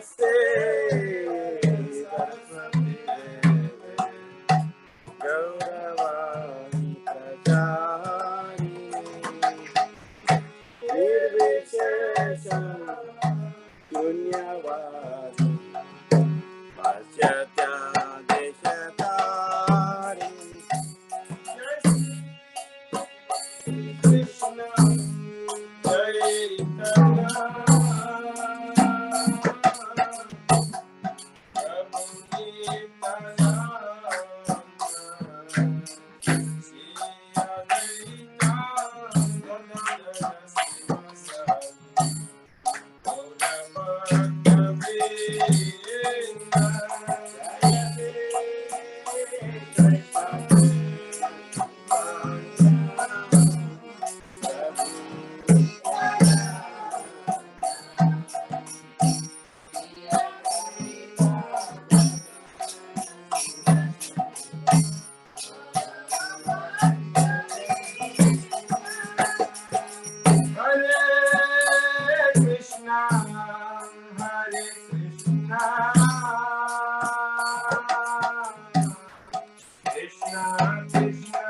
Namaste Saraswati Gauravani Prajarini Nirvishesham Shunyavadi Paschatya Deshatari Krishna Chaitanya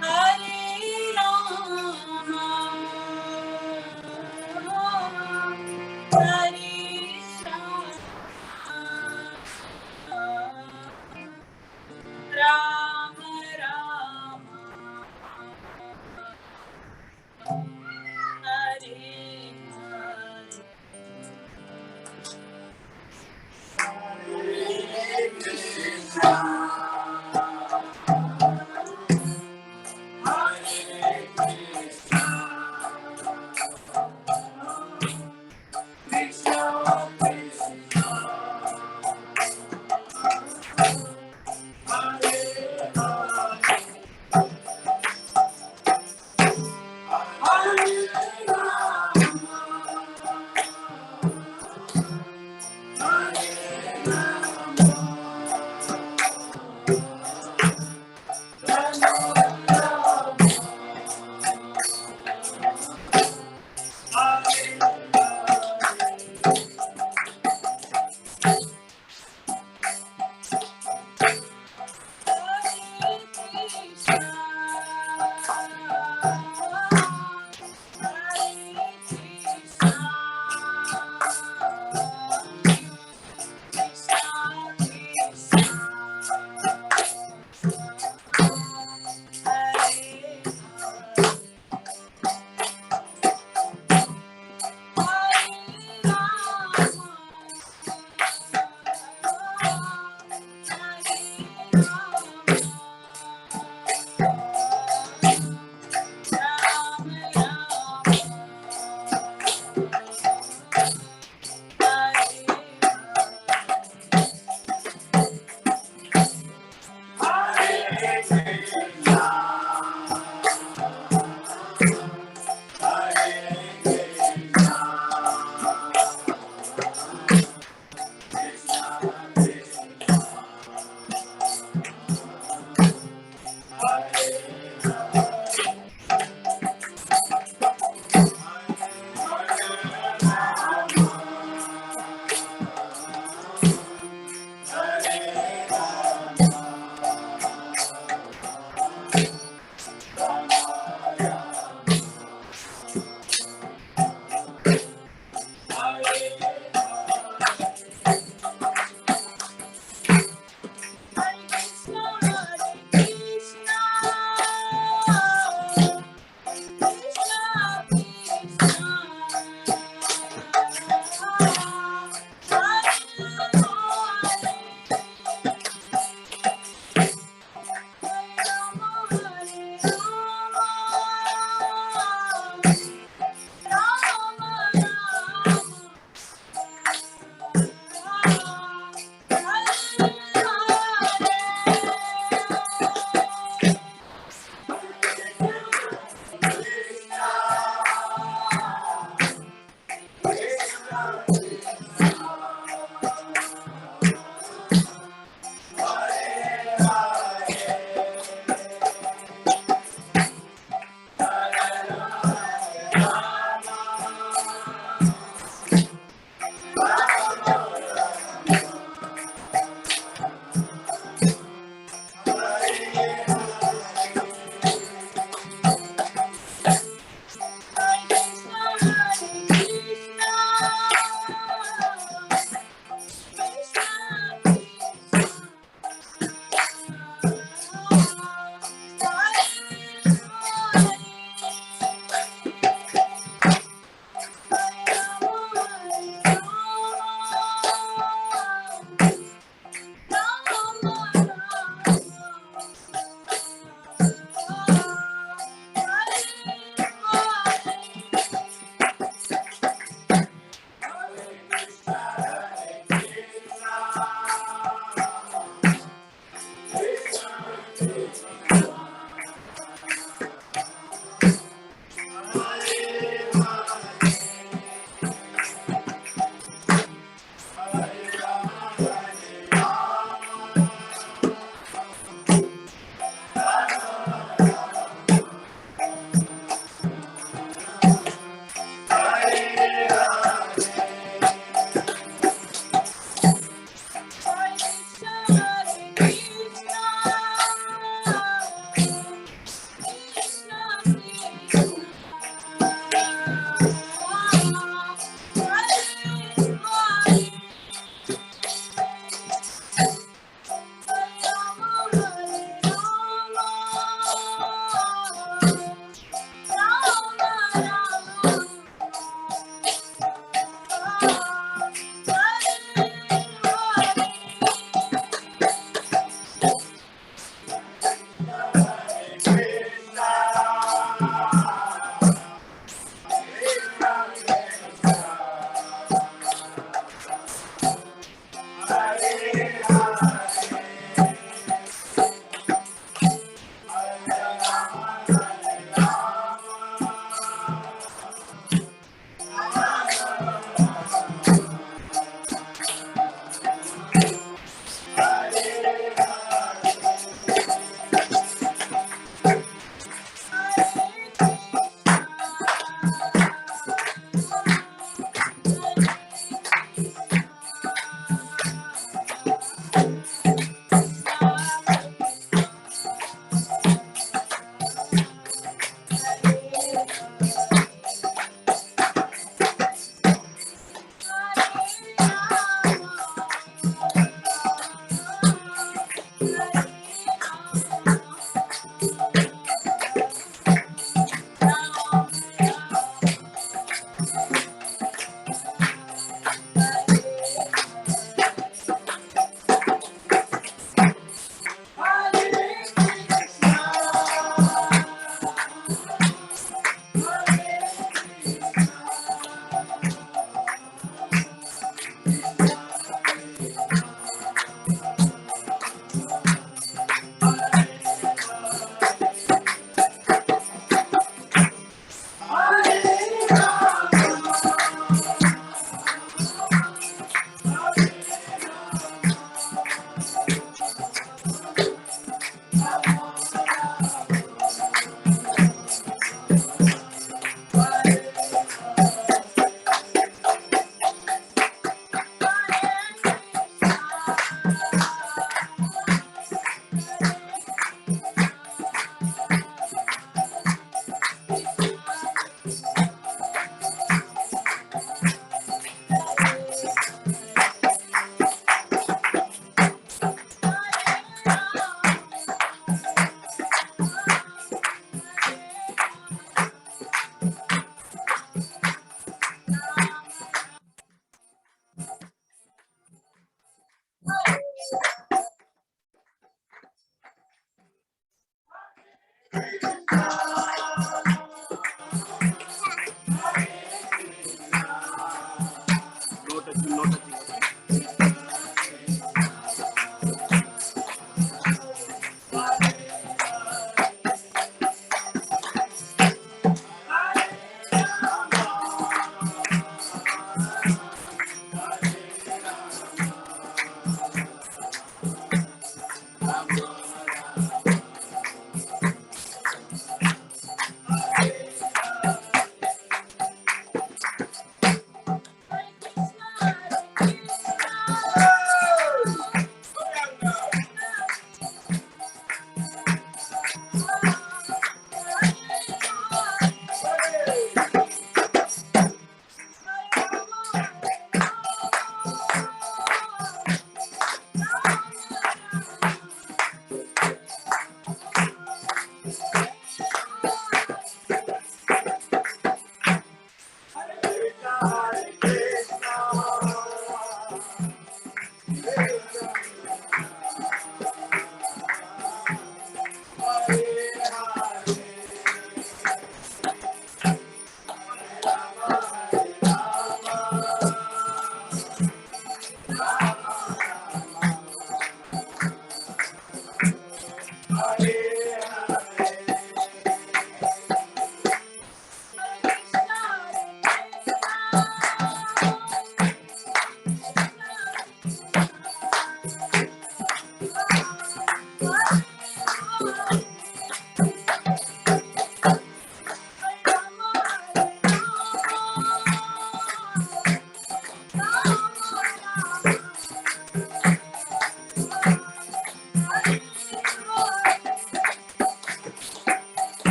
Hare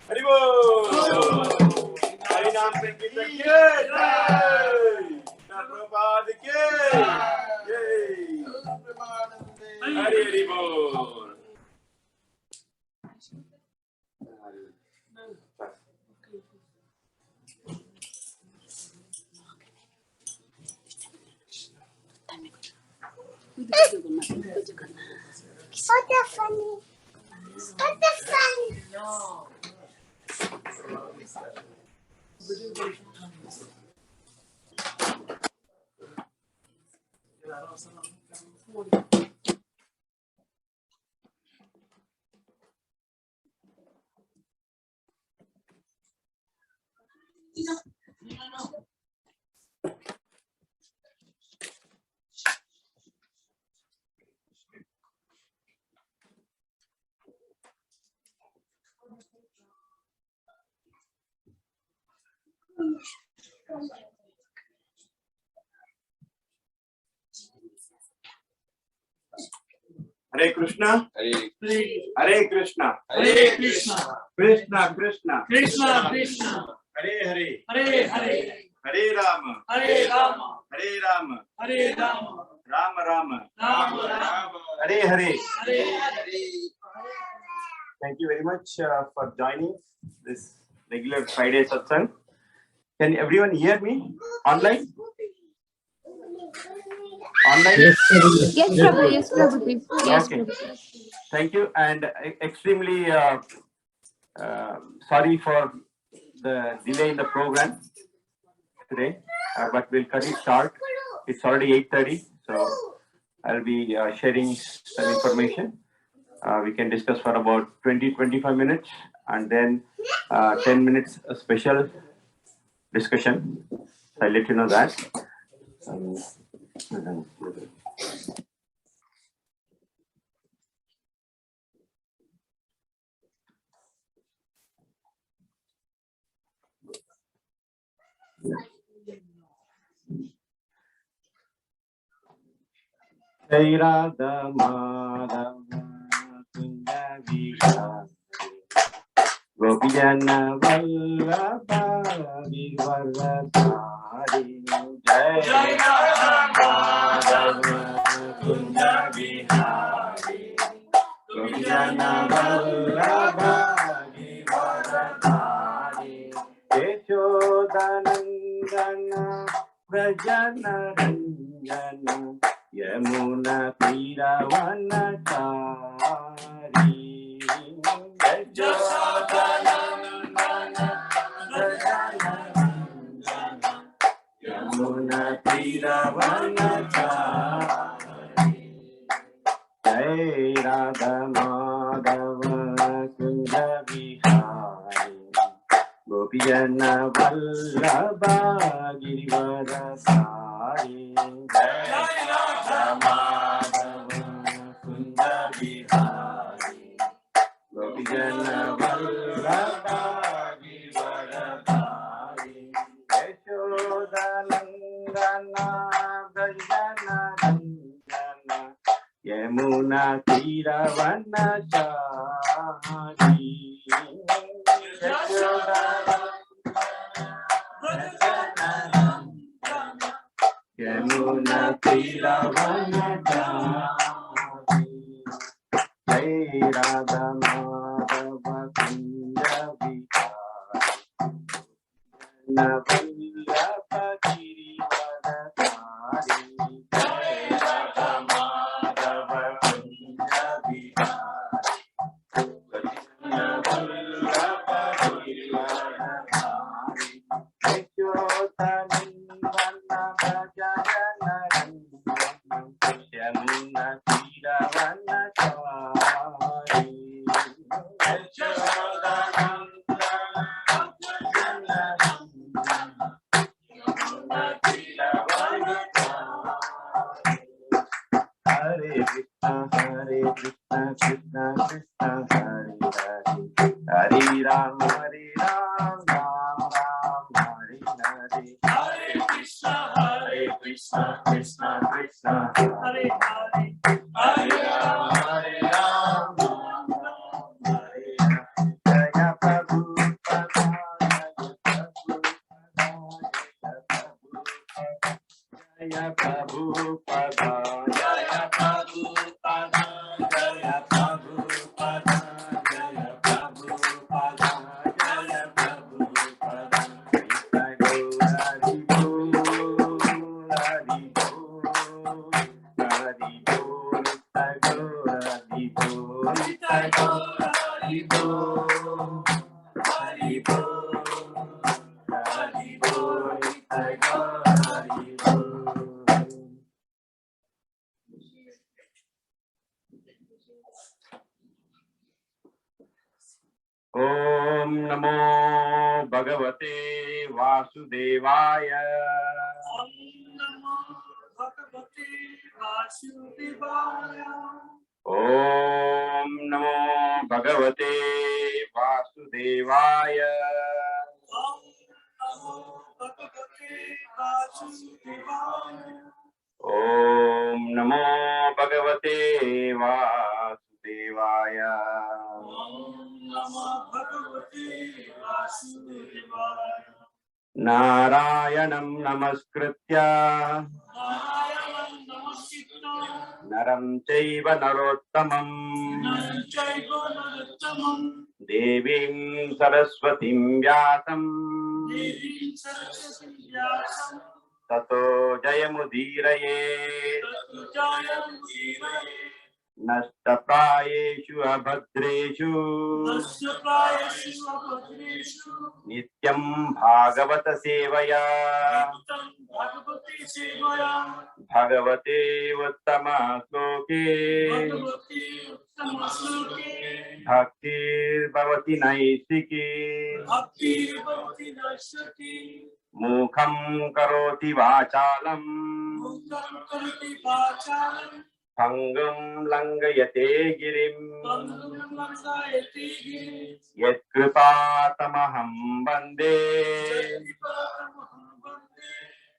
Haribol! Bhaktivedanta Sangeeta ki jai. Prabhupada ki jai. Hari Hari Bol. Hare Krishna, Hare Krishna, Hare Krishna, Krishna Krishna, Krishna Krishna, Hare Hare, Hare Hare, Hare Rama, Hare Rama, Hare Rama, Hare Rama, Rama Rama, Rama Rama, Hare Hare. Hare Hare. Thank you very much for joining this regular Friday satsang. Can everyone hear me online? Online? Yes, Yes, Prabhu. Yes, Prabhu. Yes, Okay. Prabhu. Thank you, and extremely sorry for the delay in the program today, but we'll cut it short. It's already 8:30, so I'll be sharing some information. We can discuss for about 20-25 minutes, and then 10 minutes a special discussion. I'll let you know that. Jai Radha Madhava Kunda Vishal Gopijana Vallabha Vivaradhari Jai Radha Madhava Kunda Vihari Gopijana Vallabha Vivaradhari Yashodanandana Vrajana Ranjana Yamuna Tiravanachari Yashodanandana Vrajana Ranjana Yamuna Tiravanachari Jai Radha Madhava Kunda Vihari Gopijana Vallabha Girivaradhari Jai Radha Madhava Kunda Vihari Gopijana Vallabha Girivaradhari Yashodanandana Vrajana Ranjana Yamuna Tiravanachari Yamuna Tiravanachari Jai Radha Madhava Kunda Vihari Vallabha Girivaradhari Jai Radha Madhava Kunda Vihari Vallabha Girivaradhari Yashodanandana Vrajana Ranjana Yamuna Tiravanachari Yashodanandana Vrajana Ranjana Yamuna Tiravanachari Hare Krishna, Krishna Krishna, Hare Hare, Hare Ram, Ram Prabhupada, Jaya Prabhupada, Jaya Prabhupada, Jaya Prabhupada, Jaya Prabhupada. Hari Bol, Hari Bol, Hari Bol, Hari Bol, Hari Bol, Hari Bol, Hari Bol, Hari Bol. Om Namo Bhagavate Vasudevaya. Om Namo Bhagavate Vasudevaya. Om Namo Bhagavate Vasudevaya. Om Namo Bhagavate Vasudevaya. Om Namo Bhagavate Vasudevaya. Om Namo Bhagavate Vasudevaya. Narayanam Namaskritya Narayanam Namaskritya Naram Chaiva Narottamam Narachaiva Narottamam Devim Saraswatim Vyasam Devim Saraswatim Vyasam Tato Jayamudiraye Tatujayam Dhiraye Nastapayeshu Abhadreshu Tasya Prayashu Abhadreshu Nityam Bhagavata Sevaya Nittam Bhagavate Sevaya Bhagavate Uttama Sloke Bhagavate Uttama Sloke Bhaktir Bhavati Naisiki Bhakti Bhakti Nashati Mukham Karoti Vachalam Muktam Karati Vachalam Bhangam Langayate Girim Bandham Laksayati Yat Kripatamaham Bande Jatipatamaham Bande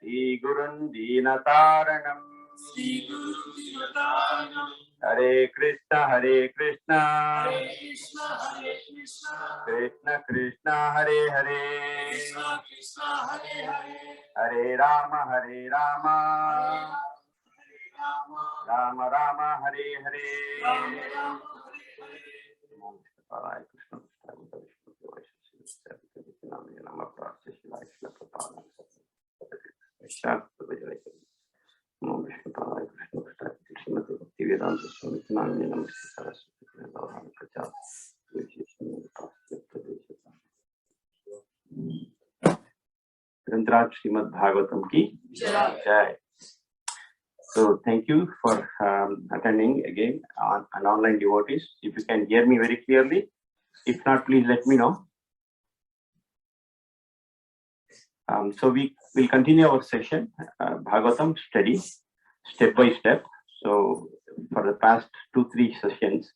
Sri Gurun Dinataranam Sri Guru Dinataranam Hare Krishna Hare Krishna Hare Krishna Hare Krishna Krishna Krishna Hare Hare Krishna Krishna Hare Hare Hare Rama Hare Rama Hare Rama Rama Rama Hare Hare Rama Rama Hare Hare Srimad Bhagavatam ki Jai. So thank you for attending again an online devotees. If you can hear me very clearly, if not, please let me know. So we will continue our session, Bhagavatam study, step by step. So for the past 2-3 sessions,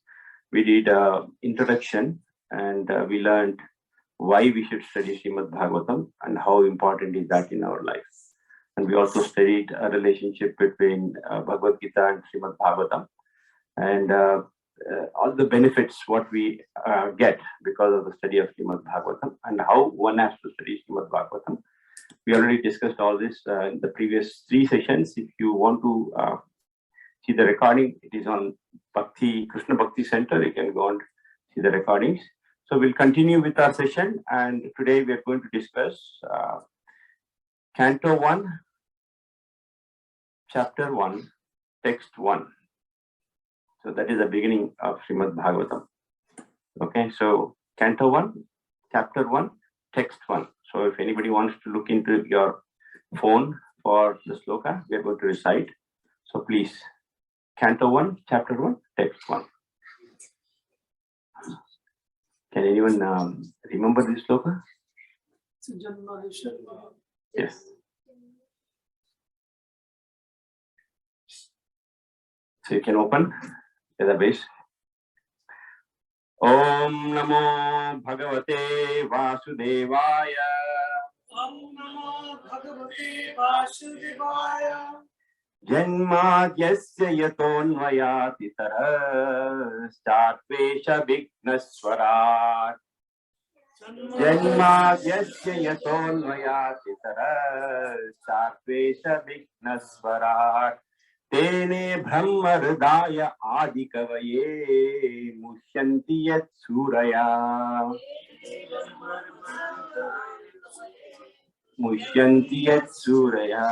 we did introduction and we learned why we should study Srimad Bhagavatam and how important is that in our life. And we also studied a relationship between Bhagavad Gita and Srimad Bhagavatam and all the benefits what we get because of the study of Srimad Bhagavatam and how one has to study Srimad Bhagavatam. We already discussed all this in the previous 3 sessions. If you want to see the recording, it is on Krishna Bhakti Center. You can go and see the recordings. So we'll continue with our session, and today we are going to discuss Canto 1, Chapter 1, Text 1. So that is the beginning of Srimad Bhagavatam. Okay, so Canto 1, Chapter 1, Text 1. So if anybody wants to look into your phone for the sloka, we are going to recite. So please, Canto 1, Chapter 1, Text 1. Can anyone remember this sloka? Yes. So you can open the base. Om Namo Bhagavate Vasudevaya. Om Namo Bhagavate Vasudevaya. Janmadhyasya yatonvayati tarah startvesha vignaswarat. Janmadyasya yatonmayati sarasarvesha vignasvarat tene brahma hridaya adikavaye mushyanti yat suraya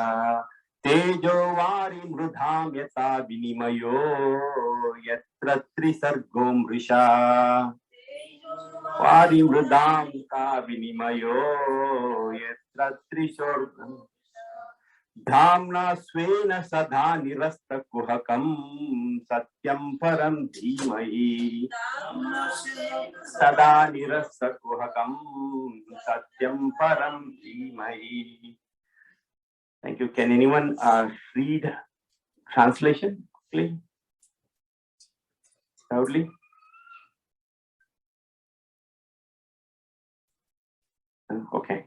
tejo vari mrudham yata vinimayo yatra trisargo mrisha vari mrudam ka vinimayo yatra trisargo dhamna svena sadha nirasta kuhakam satyam param dhimahi sada nirasta kuhakam satyam param dhimahi. Thank you. Can anyone read translation, please? Loudly. Okay.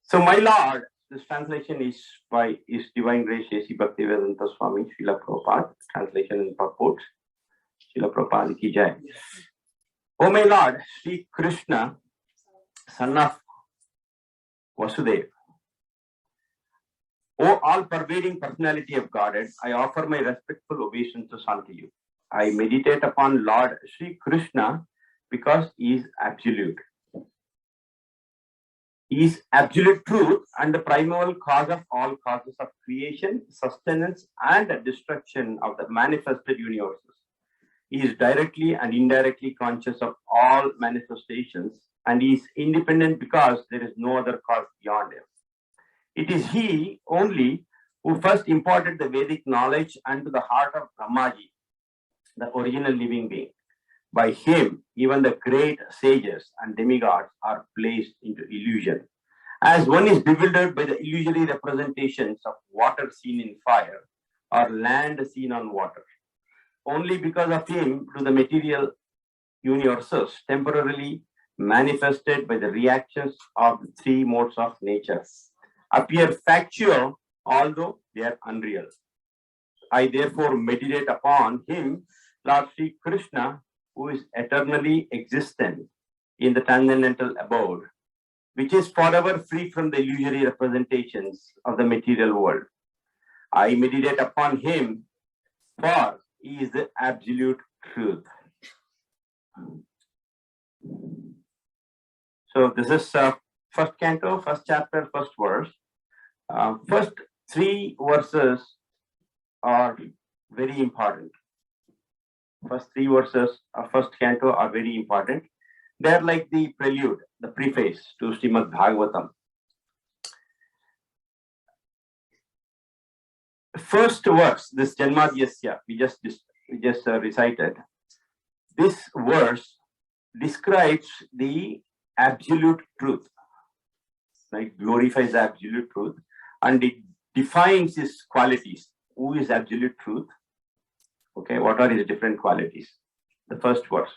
So, my Lord, this translation is by His Divine Grace A.C. Bhaktivedanta Swami Srila Prabhupada. Translation and purport. Srila Prabhupada ki jai. O my Lord, Sri Krishna, son of Vasudeva, O all-pervading personality of Godhead, I offer my respectful obeisances unto you. I meditate upon Lord Sri Krishna because He is absolute. He is absolute truth and the primal cause of all causes of creation, sustenance, and destruction of the manifested universes. He is directly and indirectly conscious of all manifestations, and He is independent because there is no other cause beyond Him. It is He only who first imparted the Vedic knowledge unto the heart of Brahmaji, the original living being. By Him, even the great sages and demigods are placed into illusion. As one is bewildered by the illusory representations of water seen in fire or land seen on water. Only because of Him do the material universes temporarily manifested by the reactions of the three modes of nature appear factual, although they are unreal. I therefore meditate upon Him, Lord Sri Krishna, who is eternally existent in the transcendental abode, which is forever free from the illusory representations of the material world. I meditate upon Him, for He is the absolute truth. So this is first canto, first chapter, first verse. First three verses are very important. First three verses of first canto are very important. They are like the prelude, the preface to Srimad Bhagavatam. First verse, this Janmadyasya, we just recited. This verse describes the absolute truth, right? Glorifies the absolute truth, and it defines His qualities. Who is absolute truth? Okay, what are His different qualities? The first verse.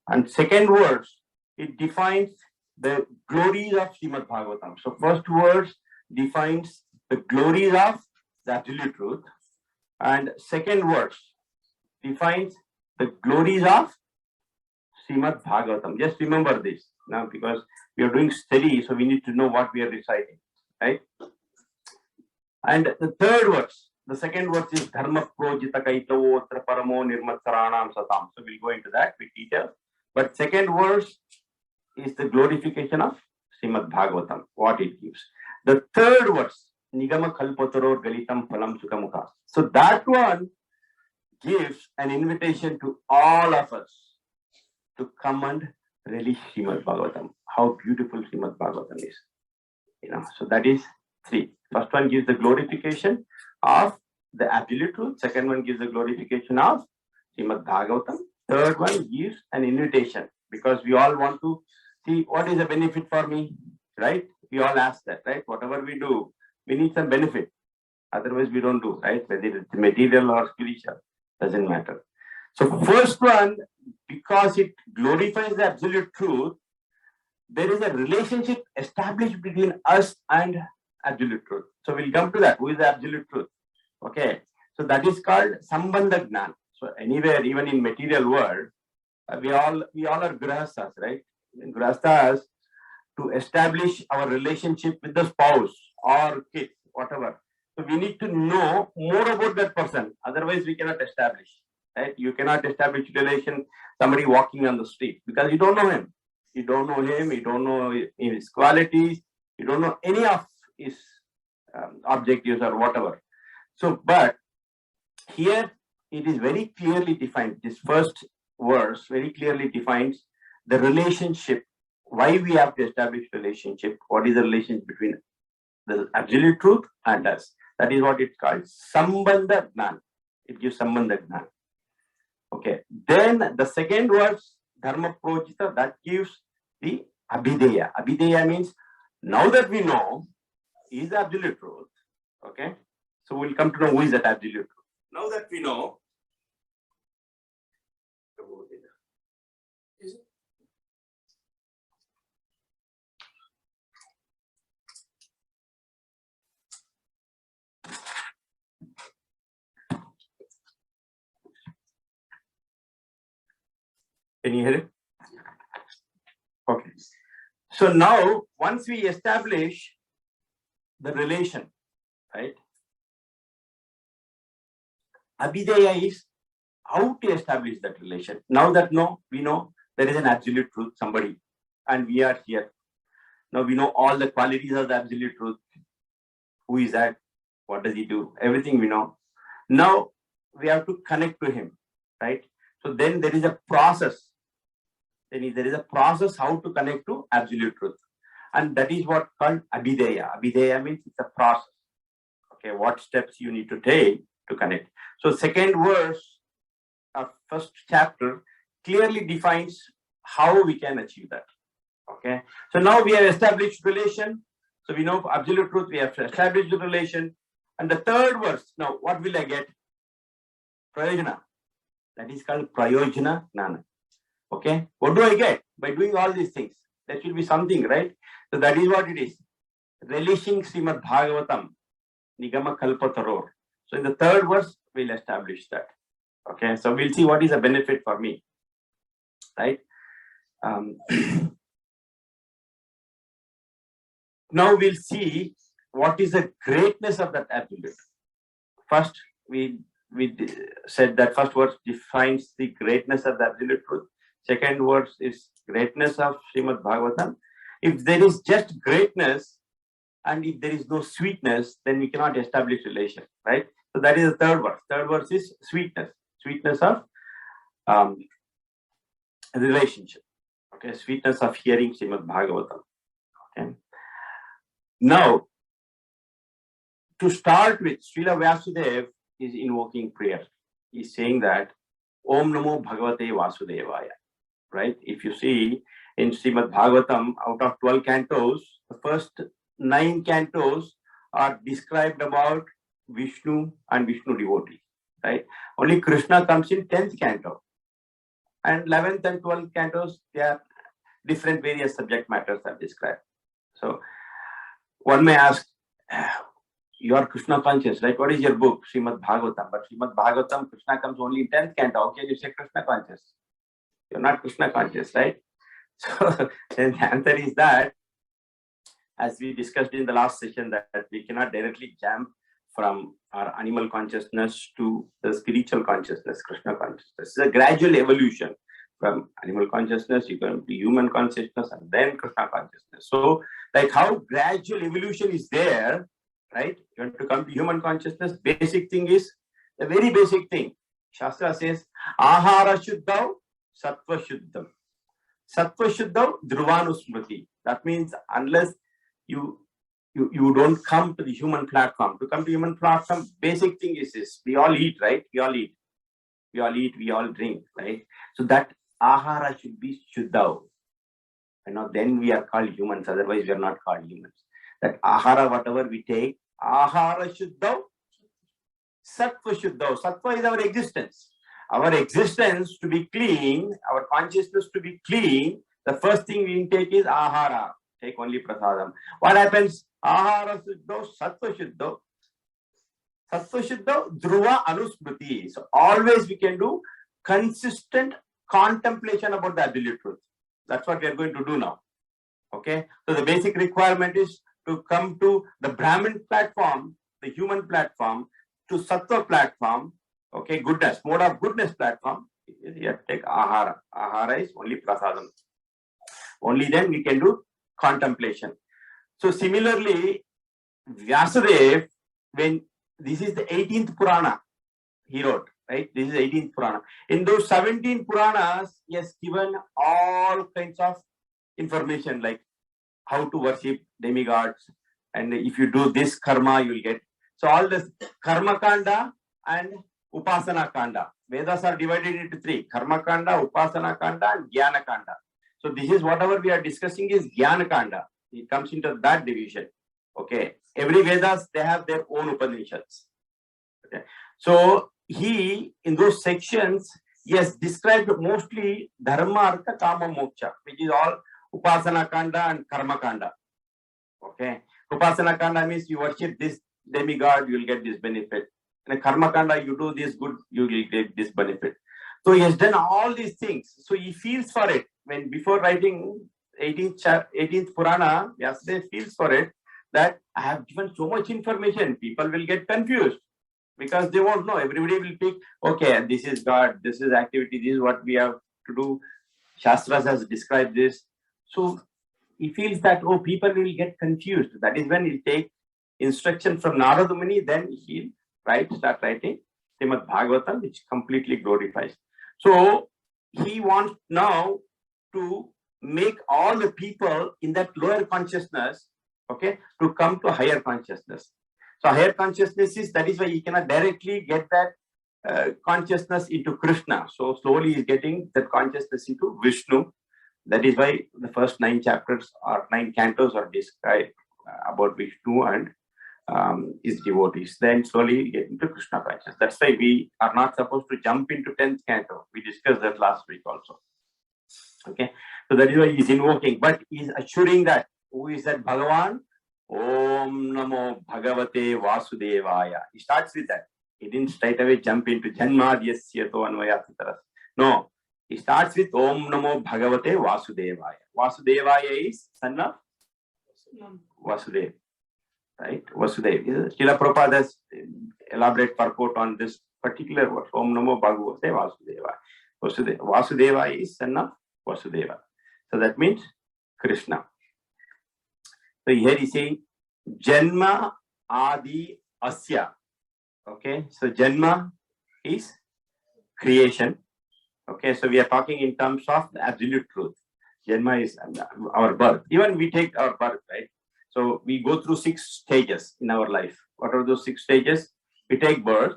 And second verse, it defines the glories of Srimad Bhagavatam. So first verse defines the glories of the absolute truth, and second verse defines the glories of Srimad Bhagavatam. Just remember this now, because we are doing study, so we need to know what we are reciting, right? And the third verse, the second verse is Dharma Projita Kaitavotra Paramo Nirmatsaranam Satam. So we'll go into that with detail. But second verse is the glorification of Srimad Bhagavatam, what it gives. The third verse, Nigama Kalpataro Galitam Phalam Sukhamukha. So that one gives an invitation to all of us to come and relish Srimad Bhagavatam. How beautiful Srimad Bhagavatam is. So that is three. First one gives the glorification of the absolute truth. Second one gives the glorification of Srimad Bhagavatam. Third one gives an invitation, because we all want to see what is the benefit for me, right? We all ask that, right? Whatever we do, we need some benefit. Otherwise, we don't do, right? Whether it's material or spiritual, doesn't matter. So first one, because it glorifies the absolute truth, there is a relationship established between us and absolute truth. So we'll come to that. Who is the absolute truth? Okay. So that is called Sambandha Jnana. So anywhere, even in material world, we all are grahastas, right? In grahastas, to establish our relationship with the spouse or kids, whatever. So we need to know more about that person. Otherwise, we cannot establish. Right? You cannot establish relation somebody walking on the street because you don't know him. You don't know him. You don't know his qualities. You don't know any of his objectives or whatever. So, but here it is very clearly defined. This first verse very clearly defines the relationship. Why we have to establish relationship? What is the relationship between the absolute truth and us? That is what it's called Sambandha Gnan. It gives Sambandha Gnan. Okay. Then the second verse, Dharma Projita, that gives the Abhideya. Abhideya means now that we know is the absolute truth. Okay. So we'll come to know who is that absolute truth. Now that we know. Can you hear it? Okay. So now, once we establish the relation, right? Abhideya is how to establish that relation. Now that we know there is an absolute truth, somebody, and we are here. Now we know all the qualities of the absolute truth. Who is that? What does he do? Everything we know. Now we have to connect to him, right? So then there is a process. Then there is a process how to connect to absolute truth. And that is what called Abhideya. Abhideya means it's a process. Okay, what steps you need to take to connect. So second verse of first chapter clearly defines how we can achieve that. Okay. So now we have established relation. So we know absolute truth, we have established the relation. And the third verse, now what will I get? Prayojana. That is called Prayojana Gnana. Okay. What do I get? By doing all these things. There should be something, right? So that is what it is. Relishing Srimad Bhagavatam, Nigama Kalpataror. So in the third verse, we'll establish that. Okay. So we'll see what is the benefit for me. Right? Now we'll see what is the greatness of that absolute. First, we said that first verse defines the greatness of the absolute truth. Second verse is greatness of Srimad Bhagavatam. If there is just greatness and if there is no sweetness, then we cannot establish relation, right? So that is the third verse. Third verse is sweetness, sweetness of relationship. Okay, sweetness of hearing Srimad Bhagavatam. Okay. Now, to start with, Srila Vyasudev is invoking prayer. He's saying that Om Namo Bhagavate Vasudevaya. Right? If you see in Srimad Bhagavatam, out of 12 cantos, the first 9 cantos are described about Vishnu and Vishnu devotees. Right? Only Krishna comes in 10th canto. And 11th and 12th cantos, they are different various subject matters are described. So, one may ask, you are Krishna conscious, right? What is your book? Srimad Bhagavatam. But Srimad Bhagavatam, Krishna comes only in 10th canto. How can you say Krishna conscious? You're not Krishna conscious, right? So then the answer is that, as we discussed in the last session, that we cannot directly jump from our animal consciousness to the spiritual consciousness, Krishna consciousness. It's a gradual evolution from animal consciousness, you come to human consciousness, and then Krishna consciousness. So, like how gradual evolution is there, right? You want to come to human consciousness, basic thing is, the very basic thing. Shastra says, Ahara Shuddhav, Sattva Shuddham. Sattva Shuddhav, Dhruvanusmriti. That means unless you don't come to the human platform. To come to human platform, basic thing is this. We all eat, right? We all eat. We all eat, we all drink, right? So that Ahara should be Shuddhav. Then we are called humans. Otherwise, we are not called humans. That Ahara, whatever we take, Ahara Shuddhav, Sattva Shuddhav. Sattva is our existence. Our existence to be clean, our consciousness to be clean, the first thing we intake is Ahara. Take only prasadam. What happens? Ahara Shuddhav, Sattva Shuddhav. Sattva Shuddhav, Dhruva Anusmriti. So always we can do consistent contemplation about the absolute truth. That's what we are going to do now. Okay, so the basic requirement is to come to the Brahmin platform, the human platform, to Sattva platform, okay, goodness, mode of goodness platform. You have to take ahara. Ahara is only prasadam. Only then we can do contemplation. So similarly, Vyasadeva, when this is the 18th Purana, he wrote, right? This is 18th Purana. In those 17 Puranas, he has given all kinds of information like how to worship demigods, and if you do this karma, you will get. So all this karma kanda and upasana kanda. Vedas are divided into three: karma kanda, upasana kanda, and jnana kanda. So this is whatever we are discussing is jnana kanda. It comes into that division. Okay. Every Vedas, they have their own Upanishads. Okay. So he, in those sections, he has described mostly dharma, artha, kama, moksha, which is all upasana kanda and karma kanda. Okay. Upasana kanda means you worship this demigod, you will get this benefit. In a karma kanda, you do this good, you will get this benefit. So he has done all these things. So he feels for it. When before writing 18th Purana, Vyasadeva feels for it that I have given so much information, people will get confused because they won't know. Everybody will pick, okay, this is God, this is activity, this is what we have to do. Shastras has described this. So he feels that, oh, people will get confused. That is when he'll take instruction from Narada Muni, then he'll start writing Srimad Bhagavatam, which completely glorifies. So he wants now to make all the people in that lower consciousness, okay, to come to higher consciousness. So higher consciousness is, that is why he cannot directly get that consciousness into Krishna. So slowly he is getting that consciousness into Vishnu. That is why the first 9 chapters or 9 cantos are described about Vishnu and his devotees. Then slowly get into Krishna consciousness. That's why we are not supposed to jump into 10th canto. We discussed that last week also. Okay, so that is why he is invoking, but he is assuring that who is that Bhagavan? Om Namo Bhagavate Vasudevaya. He starts with that. He didn't straight away jump into Janmadhyasya to Anvayatitaras. No, he starts with Om Namo Bhagavate Vasudevaya. Vasudevaya is son of Vasudeva, right? Vasudeva. Srila Prabhupada has elaborate purport on this particular word. Om Namo Bhagavate Vasudevaya. Vasudeva is son of Vasudeva. So that means Krishna. So here he is saying Janma Adi Asya. Okay, so Janma is creation. Okay, so we are talking in terms of the absolute truth. Janma is our birth. Even we take our birth, right? So we go through 6 stages in our life. What are those 6 stages? We take birth,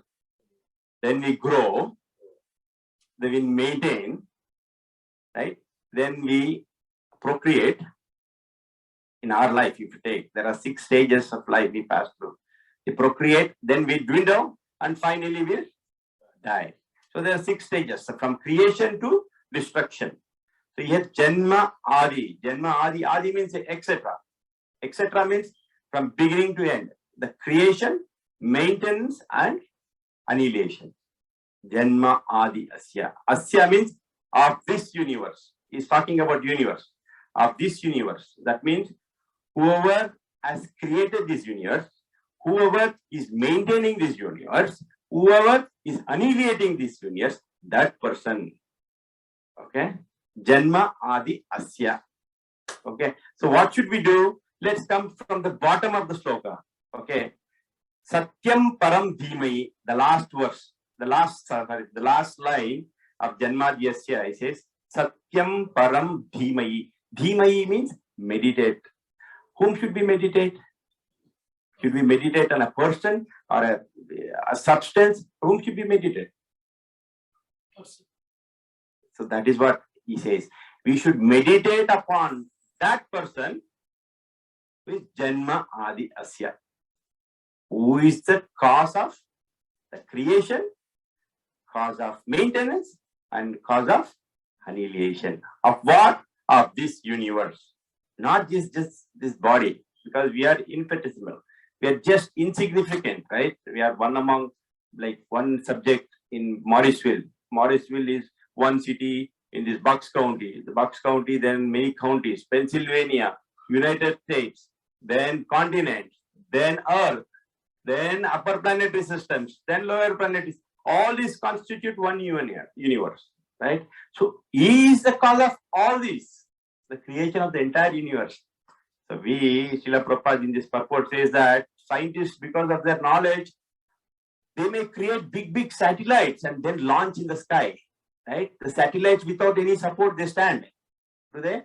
then we grow, then we maintain, right? Then we procreate. In our life, if you take, there are 6 stages of life we pass through. We procreate, then we dwindle, and finally we die. So there are 6 stages, so from creation to destruction. So you have Janma Adi. Janma Adi. Adi means etc. Etc. means from beginning to end. The creation, maintenance, and annihilation. Janma Adi Asya. Asya means of this universe. He's talking about universe. Of this universe. That means whoever has created this universe, whoever is maintaining this universe, whoever is annihilating this universe, that person. Okay. Janma Adi Asya. Okay. So what should we do? Let's come from the bottom of the sloka. Okay. Satyam Param Dhimai, the last verse, the last line of Janmadhyasya, it says Satyam Param Dhimai. Dhimai means meditate. Whom should we meditate? Should we meditate on a person or a substance? Whom should we meditate? So that is what he says. We should meditate upon that person with Janma Adi Asya, who is the cause of the creation, cause of maintenance, and cause of annihilation. Of what? Of this universe. Not just this body, because we are infinitesimal. We are just insignificant, right? We are one among, like one subject in Morrisville. Morrisville is one city in this Bucks County. The Bucks County, then many counties. Pennsylvania, United States, then continents, then Earth, then upper planetary systems, then lower planetary. All these constitute one universe, right? So he is the cause of all these, the creation of the entire universe. So Srila Prabhupada in this purport says that scientists, because of their knowledge, they may create big satellites and then launch in the sky, right? The satellites without any support, they stand. Do they?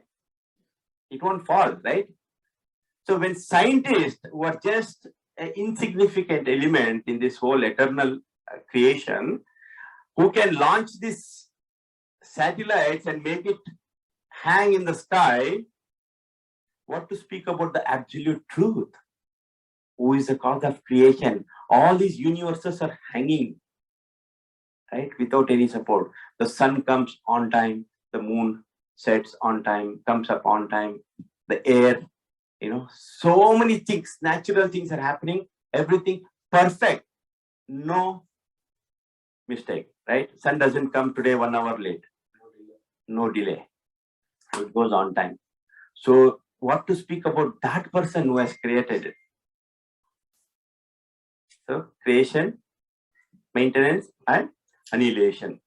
It won't fall, right? So when scientists who are just an insignificant element in this whole eternal creation, who can launch these satellites and make it hang in the sky, what to speak about the absolute truth? Who is the cause of creation? All these universes are hanging, right, without any support. The sun comes on time, the moon sets on time, comes up on time, the air, so many things, natural things are happening, everything perfect, no mistake, right? Sun doesn't come today 1 hour late, no delay, it goes on time. So what to speak about that person who has created it? So creation, maintenance, and annihilation.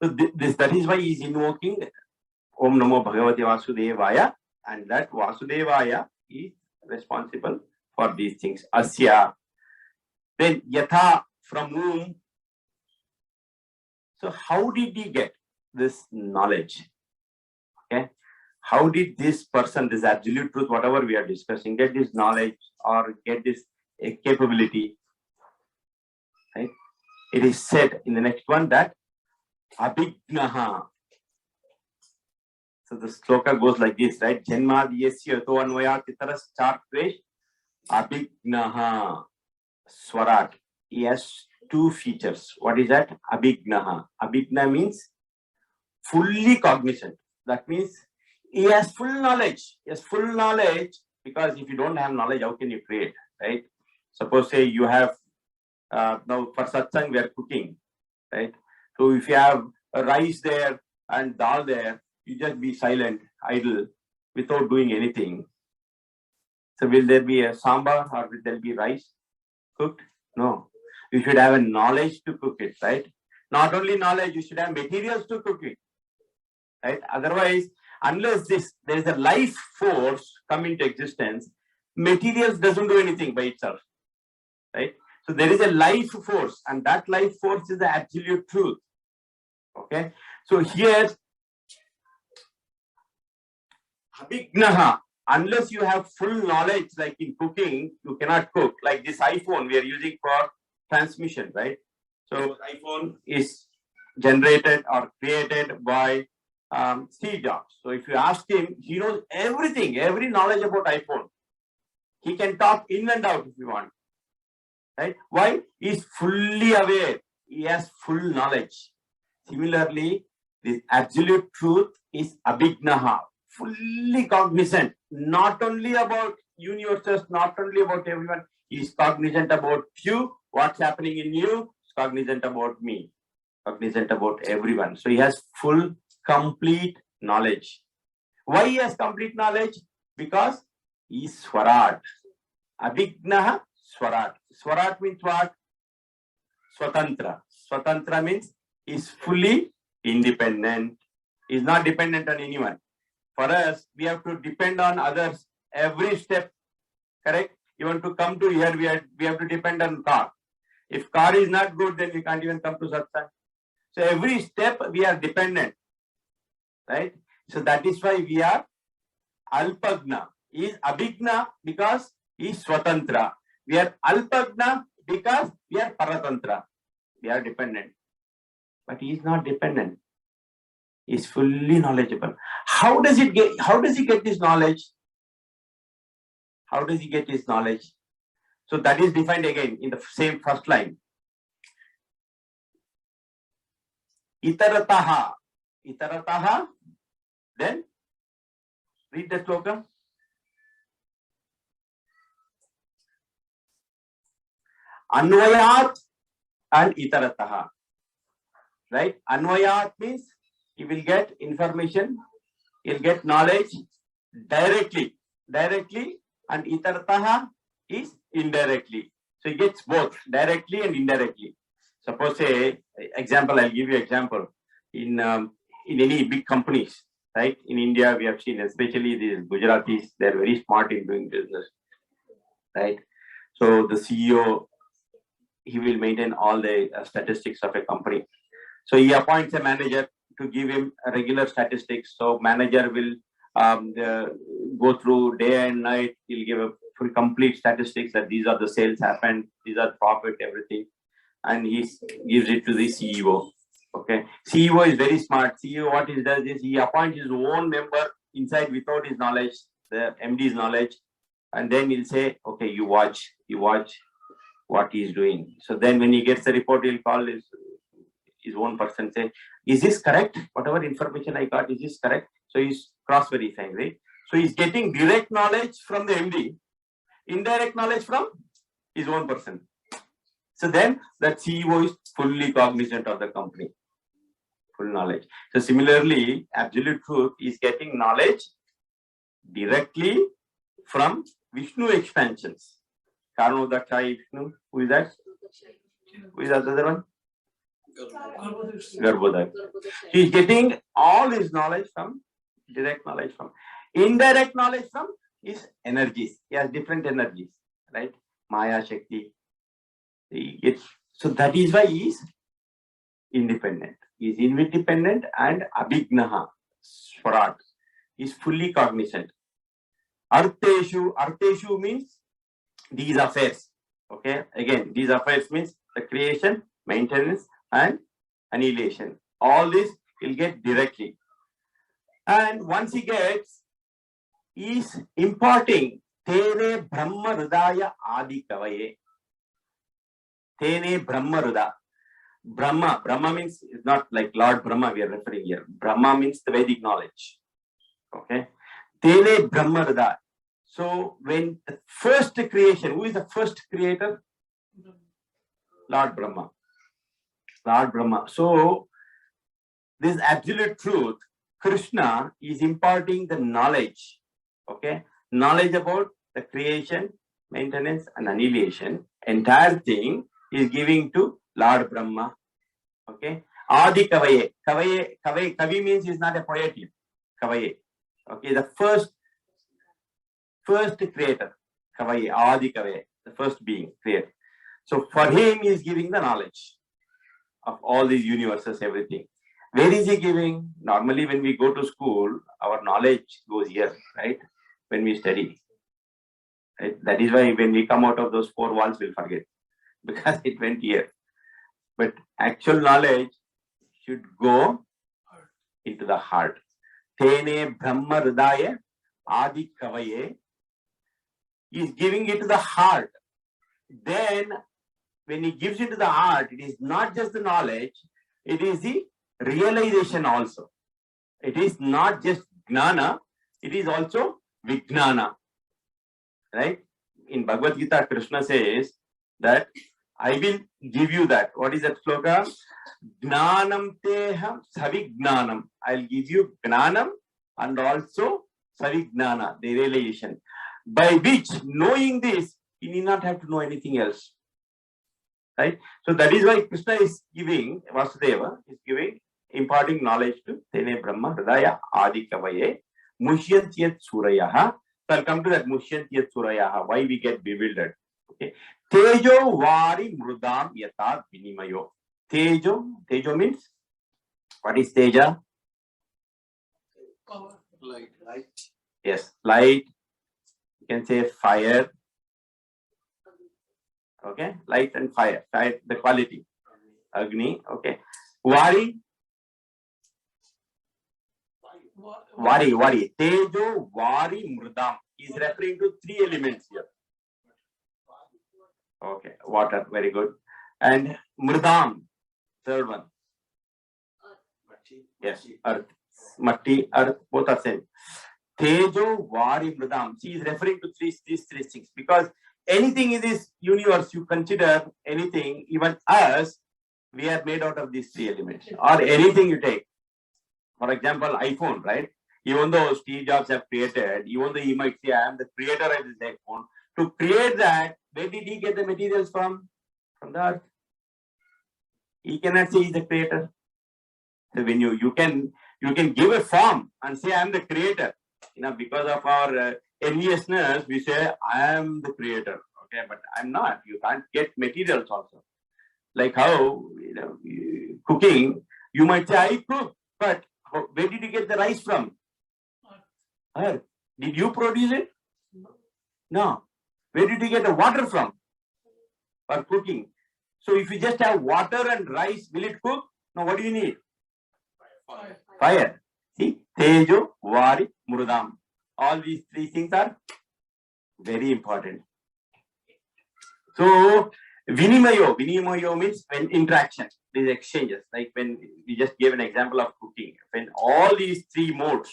So that is why he is invoking Om Namo Bhagavate Vasudevaya, and that Vasudevaya is responsible for these things. Asya. Then Yatha, from whom? So how did he get this knowledge? Okay. How did this person, this absolute truth, whatever we are discussing, get this knowledge or get this capability? Right? It is said in the next one that Abhignaha. So the sloka goes like this, right? Janmadiyasya to anvayat itaras chartvesh Abhignaha Swarat. He has two features. What is that? Abhignaha. Abhigna means fully cognizant. That means he has full knowledge. He has full knowledge, because if you don't have knowledge, how can you create, right? Suppose say you have, now for satsang we are cooking, right? So if you have a rice there and dal there, you just be silent, idle, without doing anything. So will there be a sambar or will there be rice cooked? No. You should have a knowledge to cook it, right? Not only knowledge, you should have materials to cook it, right? Otherwise, unless there is a life force come into existence, materials doesn't do anything by itself, right? So there is a life force, and that life force is the absolute truth. Okay. So here, Abhignaha, unless you have full knowledge, like in cooking, you cannot cook. Like this iPhone we are using for transmission, right? So iPhone is generated or created by Steve Jobs. So if you ask him, he knows everything, every knowledge about iPhone. He can talk in and out if you want, right? Why? He is fully aware. He has full knowledge. Similarly, the absolute truth is Abhignaha, fully cognizant, not only about universes, not only about everyone. He is cognizant about you, what's happening in you, is cognizant about me, cognizant about everyone. So he has full, complete knowledge. Why he has complete knowledge? Because he is Swarat. Abhignaha, Swarat. Swarat means what? Swatantra. Swatantra means he is fully independent. He is not dependent on anyone. For us, we have to depend on others every step. Correct? You want to come to here, we have to depend on car. If car is not good, then we can't even come to satsang. So every step we are dependent, right? So that is why we are Alpagna. He is Abhigna because he is Swatantra. We are Alpagna because we are Paratantra. We are dependent. But he is not dependent. He is fully knowledgeable. How does he get this knowledge? How does he get his knowledge? So that is defined again in the same first line. Itarataha. Itarataha. Then read the sloka. Anvayat and Itarataha. Right? Anvayat means he will get information, he'll get knowledge directly, and itartaha is indirectly. So he gets both directly and indirectly. Suppose example, I'll give you example. In any big companies, right? In India, we have seen, especially these Gujaratis, they're very smart in doing business, right? So the CEO, he will maintain all the statistics of a company. So he appoints a manager to give him a regular statistics. So manager will go through day and night. He'll give a full complete statistics that these are the sales happened, these are profit, everything, and he gives it to the CEO. Okay, CEO is very smart. CEO, what he does is he appoints his own member inside without his knowledge, the MD's knowledge, and then he'll say, okay, you watch what he's doing. So then when he gets the report, he'll call his own person, say, is this correct? Whatever information I got, is this correct? So he's cross-verifying, right? So he's getting direct knowledge from the MD, indirect knowledge from his own person. So then that CEO is fully cognizant of the company, full knowledge. So similarly, absolute truth is getting knowledge directly from Vishnu expansions. Karnodakshayi Vishnu, who is that? Who is the other one? Garbhodaya. He is getting all his knowledge from, direct knowledge from. Indirect knowledge from his energies. He has different energies, right? Maya, Shakti. So that is why he is independent. He is independent and abhignaha, Swarat. He is fully cognizant. Arteshu means these affairs. Okay, again, these affairs means the creation, maintenance, and annihilation. All this he'll get directly. And once he gets, he is imparting Tene Brahma Hridaya Adi Kavaye. Tene Brahma Hridaya. Brahma means, it's not like Lord Brahma we are referring here. Brahma means the Vedic knowledge. Okay. Tene Brahma Hridaya. So when the first creation, who is the first creator? Lord Brahma. Lord Brahma. So this absolute truth, Krishna is imparting the knowledge. Okay. Knowledge about the creation, maintenance, and annihilation. Entire thing is giving to Lord Brahma. Okay. Adi Kavaye. Kavi means is not a poet. Kavaye. Okay. The first creator. Kavaye. Adi Kavaye. The first being created. So for him, he is giving the knowledge of all these universes, everything. Where is he giving? Normally, when we go to school, our knowledge goes here, right? When we study. Right? That is why when we come out of those four walls, we'll forget. Because it went here. But actual knowledge should go into the heart. Tene Brahma Hridaya Adi Kavaye is giving it to the heart. Then, when he gives it to the heart, it is not just the knowledge, it is the realization also. It is not just Gnana, it is also Vijnana. Right? In Bhagavad Gita, Krishna says that I will give you that. What is that sloka? Gnanam teham savignanam. I'll give you Gnanam and also Savignana, the realization. By which, knowing this, you need not have to know anything else. Right? So that is why Krishna is giving, Vasudeva is giving, imparting knowledge to Tene Brahma Hridaya Adi Kavaye Mushyantyat Surayaha. So I'll come to that Mushyantyat Surayaha, why we get bewildered. Okay. Tejo Vari Mrudam Yata Vinimayo. Tejo means, what is Teja? Power. Light. Yes, light. You can say fire. Okay, light and fire. Fire, the quality. Agni, okay. Vari. Tejo Vari Mrudam. He's referring to three elements here. Okay, water, very good. And Mrudam, third one. Yes, earth. Matti, earth, both are same. Tejo Vari Mrudam. She is referring to these three things, because anything in this universe you consider, anything, even us, we are made out of these three elements. Or anything you take. For example, iPhone, right? even though Steve Jobs have created, even though he might say, I am the creator of this iPhone, to create that, where did he get the materials from? From the earth. He cannot say he's the creator. So when you can give a form and say, I am the creator. Because of our enviousness, we say, I am the creator. Okay, but I'm not. You can't get materials also. Like how, cooking, you might say, I cook, but where did you get the rice from? Earth. Did you produce it? No. Where did you get the water from? For cooking. So if you just have water and rice, will it cook? No, what do you need? Fire. See, Tejo, Vari, Mrudam. All these three things are very important. So, Vinimayo means when interaction, these exchanges, like when we just gave an example of cooking, when all these three modes.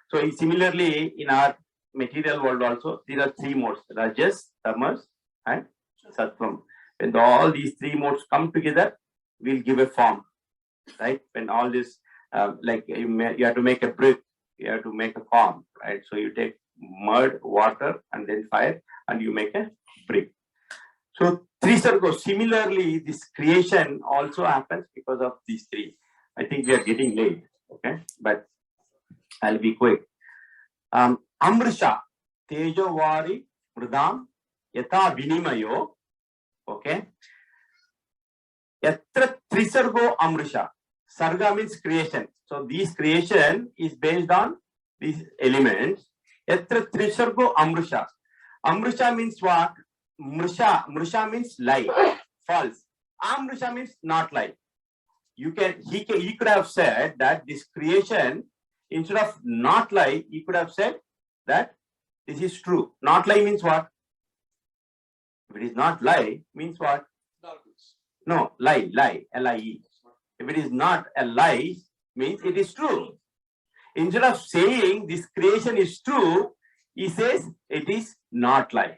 So, similarly, in our material world also, there are three modes, Rajas, Tamas, and Sattvam. When all these three modes come together, we'll give a form, right? When all this, like you have to make a brick, you have to make a form, right? So you take mud, water, and then fire, and you make a brick. So Trisargo, similarly, this creation also happens because of these three. I think we are getting late, okay? But I'll be quick. Amrisha, Tejo Vari, Mrudam, Yata Vinimayo, okay? Yatra Trisargo Amrisha. Sarga means creation. So this creation is based on these elements. Yatra Trisargo Amrisha. Amrisha means what? Mrisha means lie, false. Amrisha means not lie. He could have said that this creation, instead of not lie, he could have said that this is true. Not lie means what? If it is not lie, means what? No, lie, L-I-E. If it is not a lie, means it is true. Instead of saying this creation is true, he says it is not lie.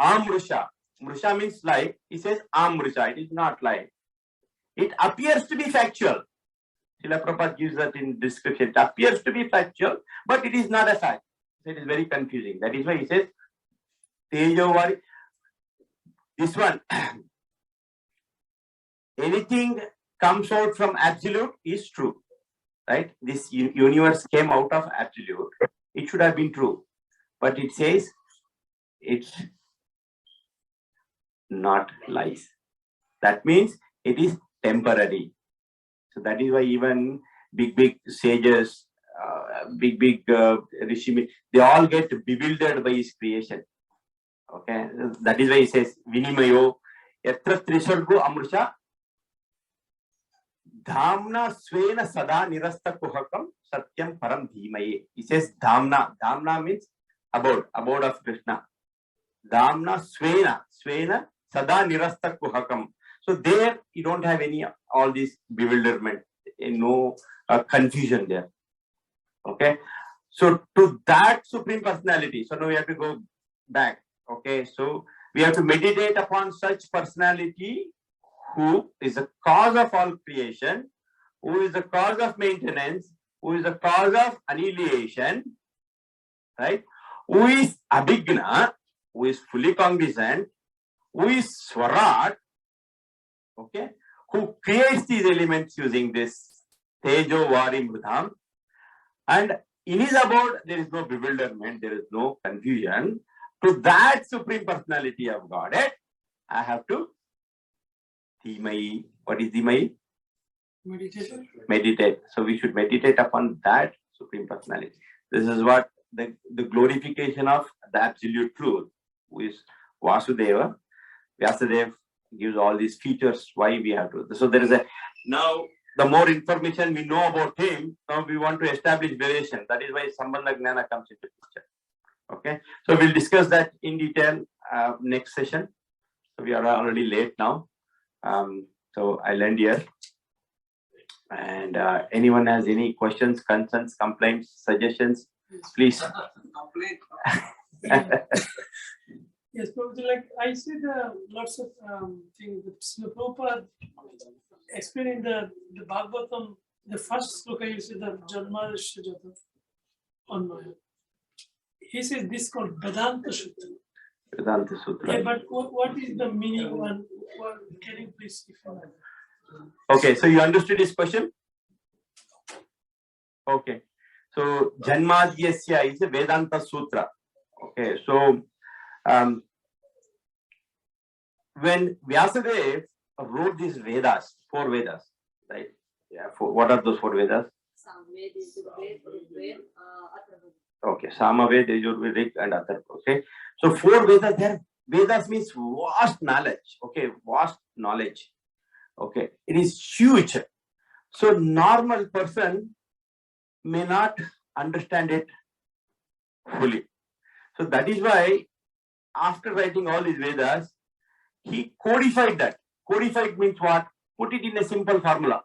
Amrisha. Mrisha means lie. He says Amrisha. It is not lie. It appears to be factual. Srila Prabhupada gives that in description. It appears to be factual, but it is not a fact. It is very confusing. That is why he says Tejovari. This one. Anything comes out from absolute is true. Right? This universe came out of absolute. It should have been true. But it says it's not lies. That means it is temporary. So that is why even big sages, big rishi, they all get bewildered by his creation. Okay, that is why he says Vinimayo Yatra Trisargo Amrisha Dhamna Svena Sada Nirasta Kuhakam Satyam Param Dhimaye. He says Dhamna. Dhamna means abode of Krishna. Dhamna Svena Sada Nirasta Kuhakam. So there you don't have any all this bewilderment, no confusion there. Okay. So to that Supreme Personality, so now we have to go back. Okay. So we have to meditate upon such personality who is the cause of all creation, who is the cause of maintenance, who is the cause of annihilation, right? Who is Abhigna, who is fully cognizant, who is Swarat, okay, who creates these elements using this Tejo Vari Mrudam, and in his abode there is no bewilderment, there is no confusion. To that Supreme Personality of Godhead, I have to Dhimai. What is Dhimai? Meditation. Meditate. So we should meditate upon that Supreme Personality. This is what the glorification of the absolute truth, who is Vasudeva. Vyasadeva gives all these features why we have to. So there is now the more information we know about him, now we want to establish relation. That is why Sambandha Gnana comes into picture. Okay. So we'll discuss that in detail next session. So we are already late now. So I'll end here. And anyone has any questions, concerns, complaints, suggestions, please. Yes, probably like I see lots of things that Srila Prabhupada explaining the Bhagavatam, the first sloka you see the Janma Jata. on my. He says this called Vedanta Sutra. Vedanta Sutra. Yeah, but what is the meaning one? Can you please define? Okay, so you understood his question? Okay. So Janmadhyasya is a Vedanta Sutra. Okay, so when Vyasadeva wrote these Vedas, 4 Vedas, right? Yeah, what are those 4 Vedas? Okay, Samaved, Yajurvedic, and Atharva. Okay, so 4 Vedas. There, Vedas means vast knowledge. Okay, vast knowledge. Okay, it is huge. So normal person may not understand it fully. So that is why after writing all these Vedas, he codified that. Codified means what? Put it in a simple formula,